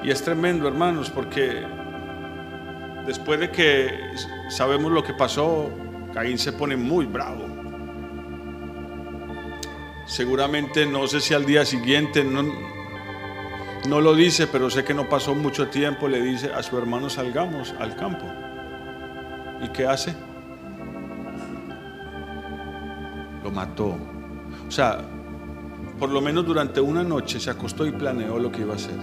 Y es tremendo, hermanos, porque después de que sabemos lo que pasó, Caín se pone muy bravo. Seguramente, no sé si al día siguiente, no lo dice, pero sé que no pasó mucho tiempo, le dice a su hermano: salgamos al campo. ¿Y qué hace? Lo mató. O sea, por lo menos durante una noche se acostó y planeó lo que iba a hacer.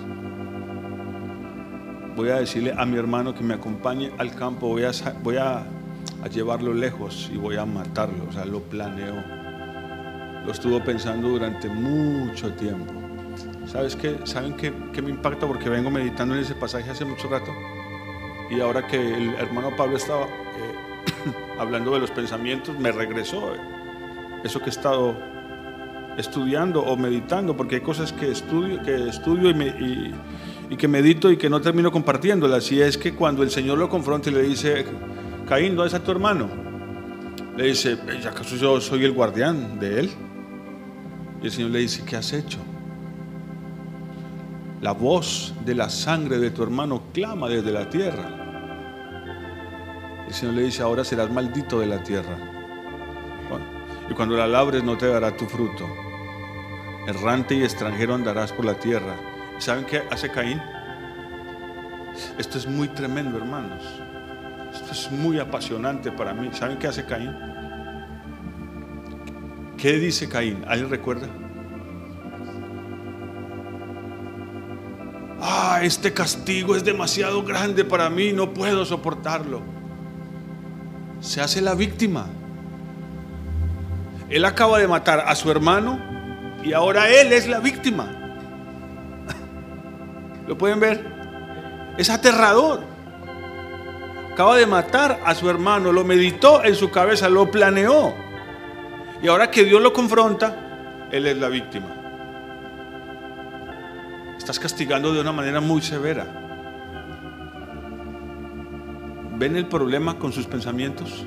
Voy a decirle a mi hermano que me acompañe al campo, voy a llevarlo lejos y voy a matarlo. O sea, lo planeó. Lo estuvo pensando durante mucho tiempo. ¿Saben qué me impacta? Porque vengo meditando en ese pasaje hace mucho rato. Y ahora que el hermano Pablo estaba hablando de los pensamientos, me regresó eso que he estado estudiando o meditando, porque hay cosas que estudio y que medito y que no termino compartiéndolas. Y es que cuando el Señor lo confronta y le dice: Caín, ¿dónde está tu hermano? Le dice: ¿acaso yo soy el guardián de él? Y el Señor le dice: ¿qué has hecho? La voz de la sangre de tu hermano clama desde la tierra. El Señor le dice: ahora serás maldito de la tierra. Y cuando la labres no te dará tu fruto. Errante y extranjero andarás por la tierra. ¿Y saben qué hace Caín? Esto es muy tremendo, hermanos. Esto es muy apasionante para mí. ¿Saben qué hace Caín? ¿Qué dice Caín? ¿Alguien recuerda? Este castigo es demasiado grande para mí, no puedo soportarlo. Se hace la víctima. Él acaba de matar a su hermano y ahora él es la víctima. ¿Lo pueden ver? Es aterrador. Acaba de matar a su hermano, lo meditó en su cabeza, lo planeó. Y ahora que Dios lo confronta, él es la víctima. Estás castigando de una manera muy severa. ¿Ven el problema con sus pensamientos?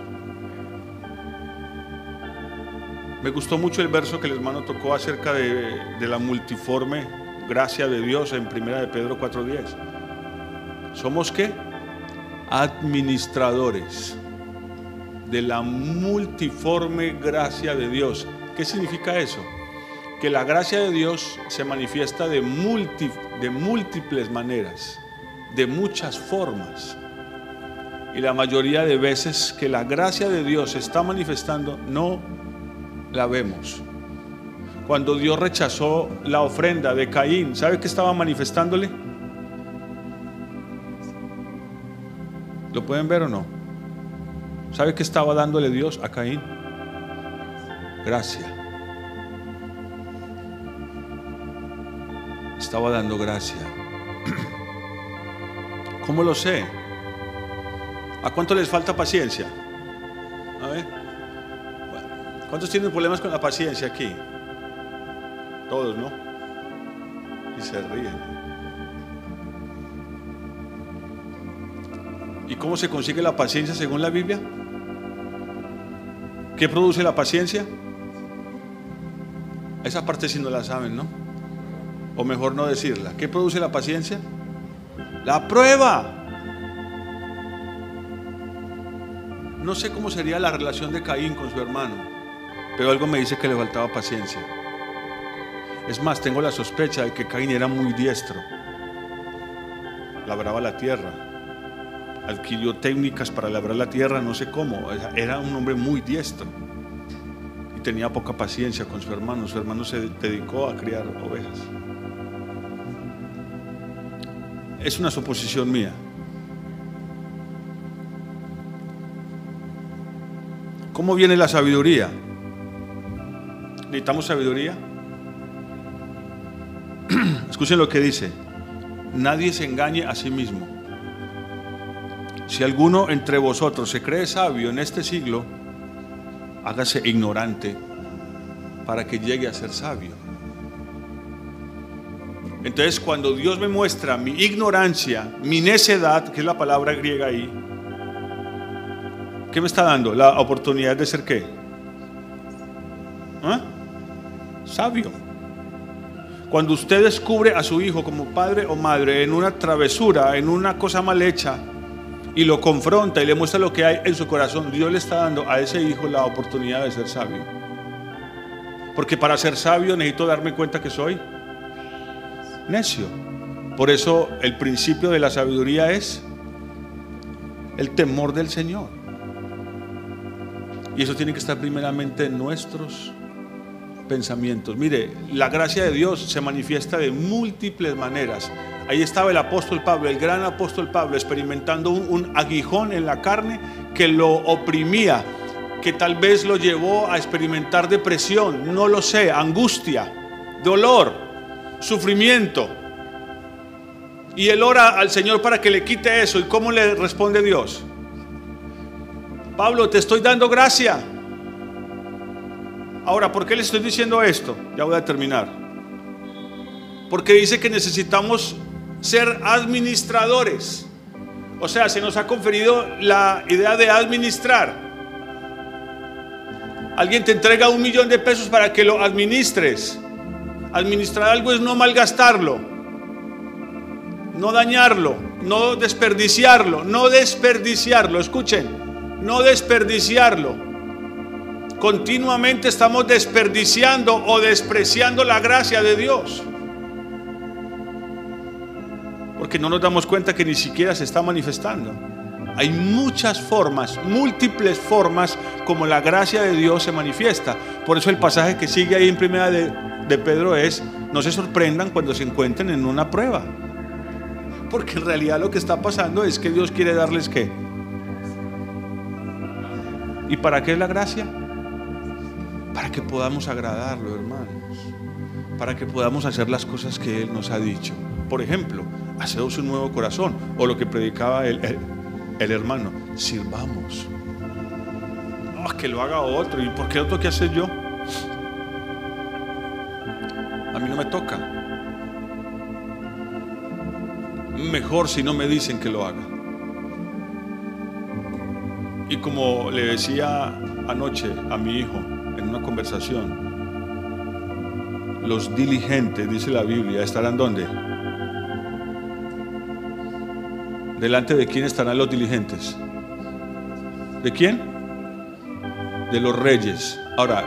Me gustó mucho el verso que el hermano tocó acerca de la multiforme gracia de Dios en 1 de Pedro 4:10. ¿Somos qué? Administradores de la multiforme gracia de Dios. ¿Qué significa eso? Que la gracia de Dios se manifiesta de múltiples maneras, de muchas formas. Y la mayoría de veces que la gracia de Dios se está manifestando, no la vemos. Cuando Dios rechazó la ofrenda de Caín, ¿sabe qué estaba manifestándole? ¿Lo pueden ver o no? ¿Sabe qué estaba dándole Dios a Caín? Gracia. Estaba dando gracia. ¿Cómo lo sé? ¿A cuánto les falta paciencia? A ver. ¿Cuántos tienen problemas con la paciencia aquí? Todos, ¿no? Y se ríen. ¿Y cómo se consigue la paciencia según la Biblia? ¿Qué produce la paciencia? Esa parte sí no la saben, ¿no? O mejor no decirla. ¿Qué produce la paciencia? La prueba. No sé cómo sería la relación de Caín con su hermano, pero algo me dice que le faltaba paciencia. Es más, tengo la sospecha de que Caín era muy diestro. Labraba la tierra, adquirió técnicas para labrar la tierra, no sé cómo. Era un hombre muy diestro y tenía poca paciencia con su hermano. Su hermano se dedicó a criar ovejas. Es una suposición mía. ¿Cómo viene la sabiduría? ¿Necesitamos sabiduría? Escuchen lo que dice: nadie se engañe a sí mismo. Si alguno entre vosotros se cree sabio en este siglo, hágase ignorante para que llegue a ser sabio. Entonces, cuando Dios me muestra mi ignorancia, mi necedad, que es la palabra griega ahí, ¿Qué me está dando? La oportunidad de ser ¿qué? ¿Ah? Sabio. Cuando usted descubre a su hijo como padre o madre en una travesura, en una cosa mal hecha, y lo confronta y le muestra lo que hay en su corazón, Dios le está dando a ese hijo la oportunidad de ser sabio. Porque para ser sabio necesito darme cuenta que soy necio. Por eso el principio de la sabiduría es el temor del Señor. Y eso tiene que estar primeramente en nuestros pensamientos. Mire, la gracia de Dios se manifiesta de múltiples maneras. Ahí estaba el apóstol Pablo, el gran apóstol Pablo, experimentando un aguijón en la carne que lo oprimía, que tal vez lo llevó a experimentar depresión, no lo sé, angustia, dolor, sufrimiento. Y él ora al Señor para que le quite eso. ¿Y cómo le responde Dios? Pablo, te estoy dando gracia. Ahora, ¿por qué le estoy diciendo esto? Ya voy a terminar. Porque dice que necesitamos ser administradores. O sea, se nos ha conferido la idea de administrar. Alguien te entrega $1.000.000 de pesos para que lo administres. Administrar algo es no malgastarlo, no dañarlo, no desperdiciarlo, escuchen, no desperdiciarlo. Continuamente estamos desperdiciando o despreciando la gracia de Dios, porque no nos damos cuenta que ni siquiera se está manifestando. Hay muchas formas, múltiples formas como la gracia de Dios se manifiesta. Por eso el pasaje que sigue ahí en primera de Pedro es: no se sorprendan cuando se encuentren en una prueba, porque en realidad lo que está pasando es que Dios quiere darles ¿qué? ¿Y para qué es la gracia? Para que podamos agradarlo, hermanos, para que podamos hacer las cosas que Él nos ha dicho. Por ejemplo, haceos un nuevo corazón, o lo que predicaba el hermano, sirvamos. No, que lo haga otro. ¿Y por qué lo tengo que hacer yo? A mí no me toca. Mejor si no me dicen que lo haga. Y como le decía anoche a mi hijo en una conversación, los diligentes, dice la Biblia, ¿estarán dónde? ¿Delante de quién estarán los diligentes? ¿De quién? De los reyes. Ahora,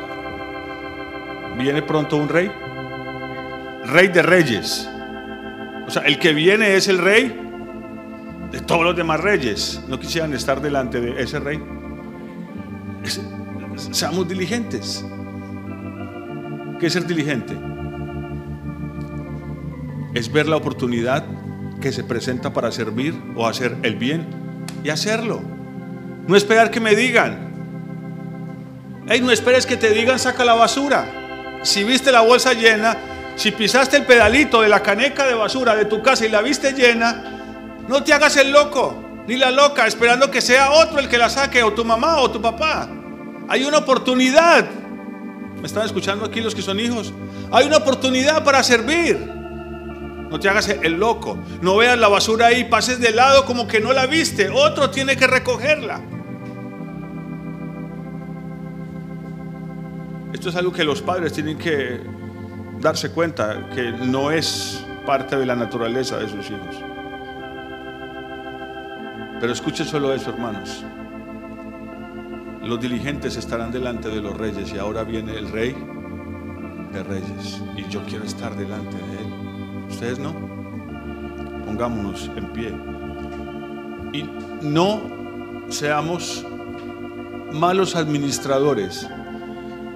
¿viene pronto un rey? Rey de reyes. O sea, el que viene es el rey de todos los demás reyes. ¿No quisieran estar delante de ese rey? Seamos diligentes. ¿Qué es ser diligente? Es ver la oportunidad que se presenta para servir o hacer el bien y hacerlo. No esperar que me digan. No esperes que te digan saca la basura. Si viste la bolsa llena, si pisaste el pedalito de la caneca de basura de tu casa y la viste llena, no te hagas el loco ni la loca esperando que sea otro el que la saque, o tu mamá o tu papá. Hay una oportunidad. ¿Me están escuchando aquí los que son hijos? Hay una oportunidad para servir. No te hagas el loco. No veas la basura ahí, pases de lado como que no la viste. Otro tiene que recogerla. Esto es algo que los padres tienen que darse cuenta, que no es parte de la naturaleza de sus hijos. Pero escuchen solo eso, hermanos. Los diligentes estarán delante de los reyes, y ahora viene el rey de reyes, y yo quiero estar delante de él. ¿Ustedes no? Pongámonos en pie y no seamos malos administradores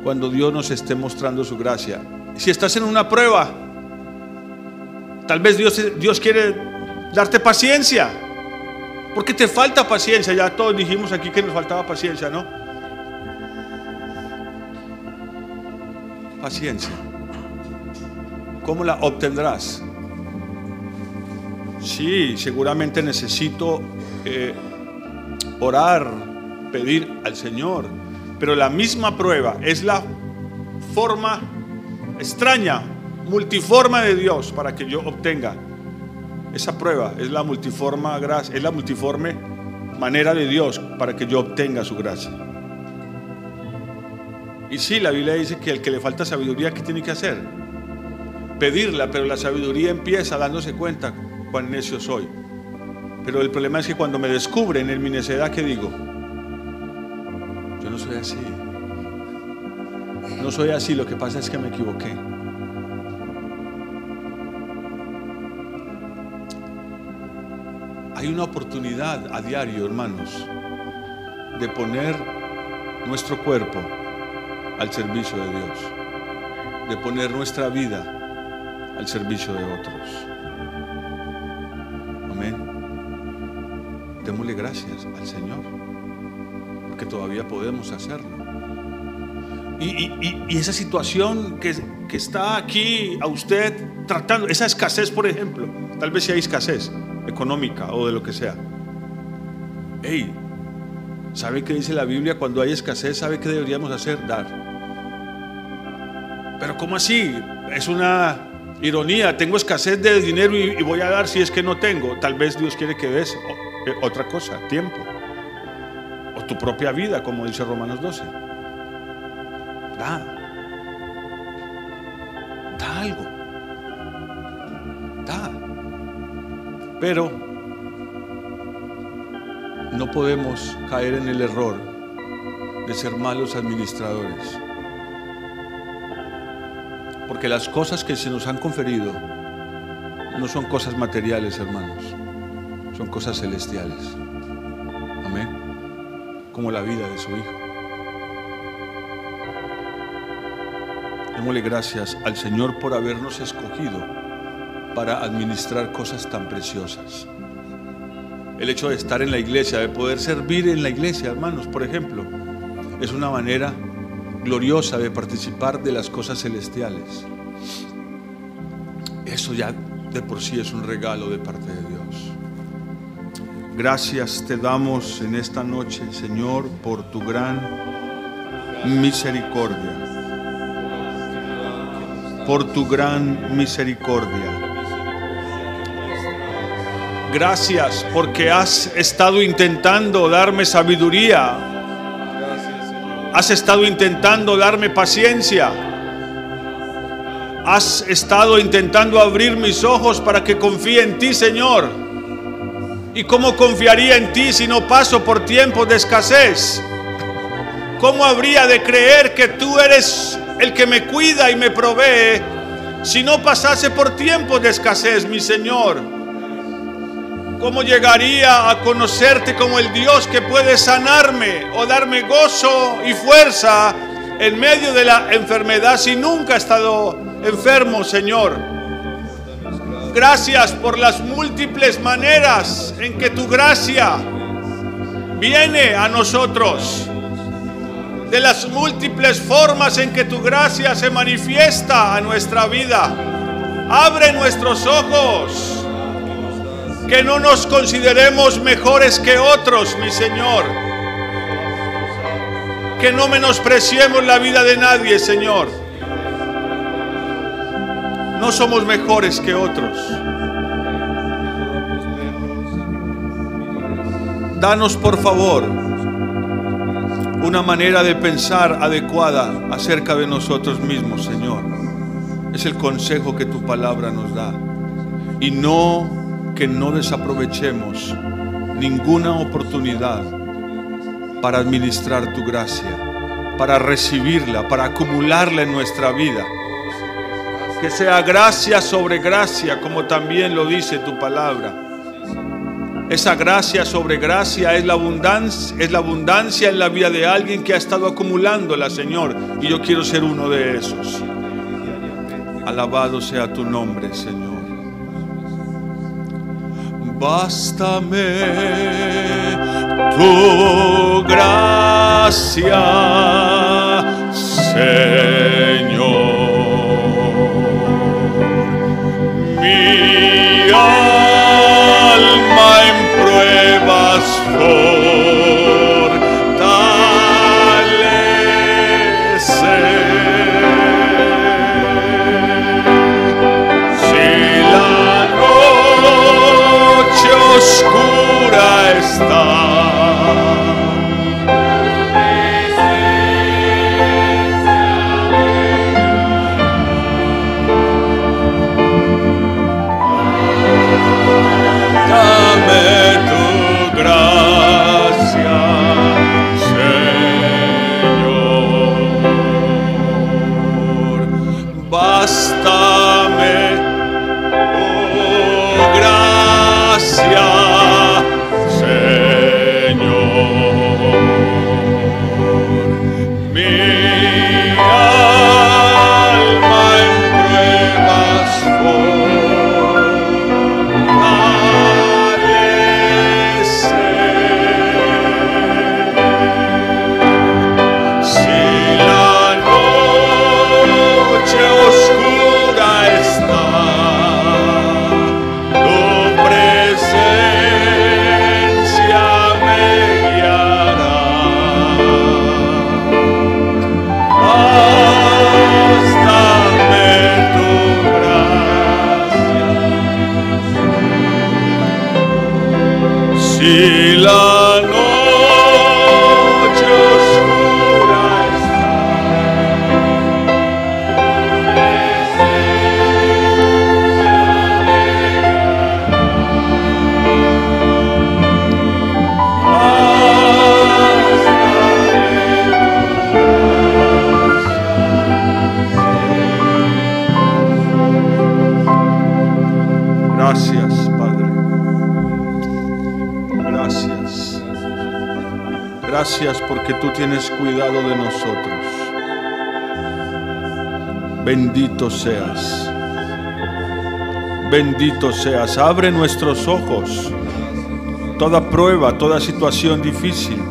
cuando Dios nos esté mostrando su gracia. Si estás en una prueba, tal vez Dios quiere darte paciencia, porque te falta paciencia. Ya todos dijimos aquí que nos faltaba paciencia, ¿no? Paciencia. ¿Cómo la obtendrás? Sí, seguramente necesito orar, pedir al Señor, pero la misma prueba es la forma extraña, multiforme de Dios para que yo obtenga esa prueba. Es la multiforme manera de Dios para que yo obtenga su gracia. Y sí, la Biblia dice que al que le falta sabiduría, ¿qué tiene que hacer? Pedirla, pero la sabiduría empieza dándose cuenta cuán necio soy. Pero el problema es que cuando me descubren en mi necedad, ¿qué digo? Yo no soy así. No soy así, lo que pasa es que me equivoqué. Hay una oportunidad a diario, hermanos, de poner nuestro cuerpo al servicio de Dios, de poner nuestra vida al servicio de otros. Amén. Démosle gracias al Señor, porque todavía podemos hacerlo. Y esa situación que está aquí a usted tratando, esa escasez, por ejemplo, tal vez si hay escasez económica o de lo que sea. Hey, ¿sabe qué dice la Biblia? Cuando hay escasez, ¿sabe qué deberíamos hacer? Dar. Pero ¿cómo así? Es una ironía. Tengo escasez de dinero y voy a dar si es que no tengo. Tal vez Dios quiere que des otra cosa, tiempo, o tu propia vida, como dice Romanos 12. Da algo, da. Pero no podemos caer en el error de ser malos administradores, porque las cosas que se nos han conferido no son cosas materiales, hermanos, son cosas celestiales. Amén. Como la vida de su Hijo. Démosle gracias al Señor por habernos escogido para administrar cosas tan preciosas. El hecho de estar en la iglesia, de poder servir en la iglesia, hermanos, por ejemplo, es una manera gloriosa de participar de las cosas celestiales. Eso ya de por sí es un regalo de parte de Dios. Gracias te damos en esta noche, Señor, por tu gran misericordia. Por tu gran misericordia. Gracias porque has estado intentando darme sabiduría. Has estado intentando darme paciencia. Has estado intentando abrir mis ojos para que confíe en ti, Señor. ¿Y cómo confiaría en ti si no paso por tiempos de escasez? ¿Cómo habría de creer que tú eres el que me cuida y me provee si no pasase por tiempos de escasez, mi Señor? ¿Cómo llegaría a conocerte como el Dios que puede sanarme o darme gozo y fuerza en medio de la enfermedad si nunca he estado enfermo, Señor? Gracias por las múltiples maneras en que tu gracia viene a nosotros, de las múltiples formas en que tu gracia se manifiesta a nuestra vida. Abre nuestros ojos, que no nos consideremos mejores que otros, mi Señor. Que no menospreciemos la vida de nadie, Señor. No somos mejores que otros. Danos, por favor, una manera de pensar adecuada acerca de nosotros mismos, Señor. Es el consejo que tu palabra nos da. Y que no desaprovechemos ninguna oportunidad para administrar tu gracia, para recibirla, para acumularla en nuestra vida. Que sea gracia sobre gracia, como también lo dice tu palabra. Esa gracia sobre gracia es la abundancia en la vida de alguien que ha estado acumulándola, Señor, y yo quiero ser uno de esos. Alabado sea tu nombre, Señor. Bástame tu gracia, Señor. Mi alma en pruebas fortalece. Si la noche oscura está, Si la noche oscura está, gracias, Padre. Gracias. Gracias porque tú tienes cuidado de nosotros. Bendito seas. Bendito seas. Abre nuestros ojos. Toda prueba, toda situación difícil,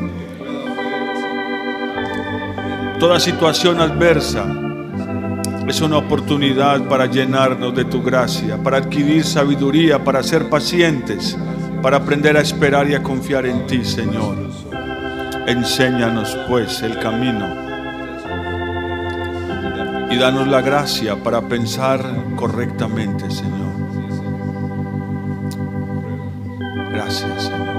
toda situación adversa es una oportunidad para llenarnos de tu gracia, para adquirir sabiduría, para ser pacientes, para aprender a esperar y a confiar en ti, Señor. Enséñanos, pues, el camino y danos la gracia para pensar correctamente, Señor. Gracias, Señor.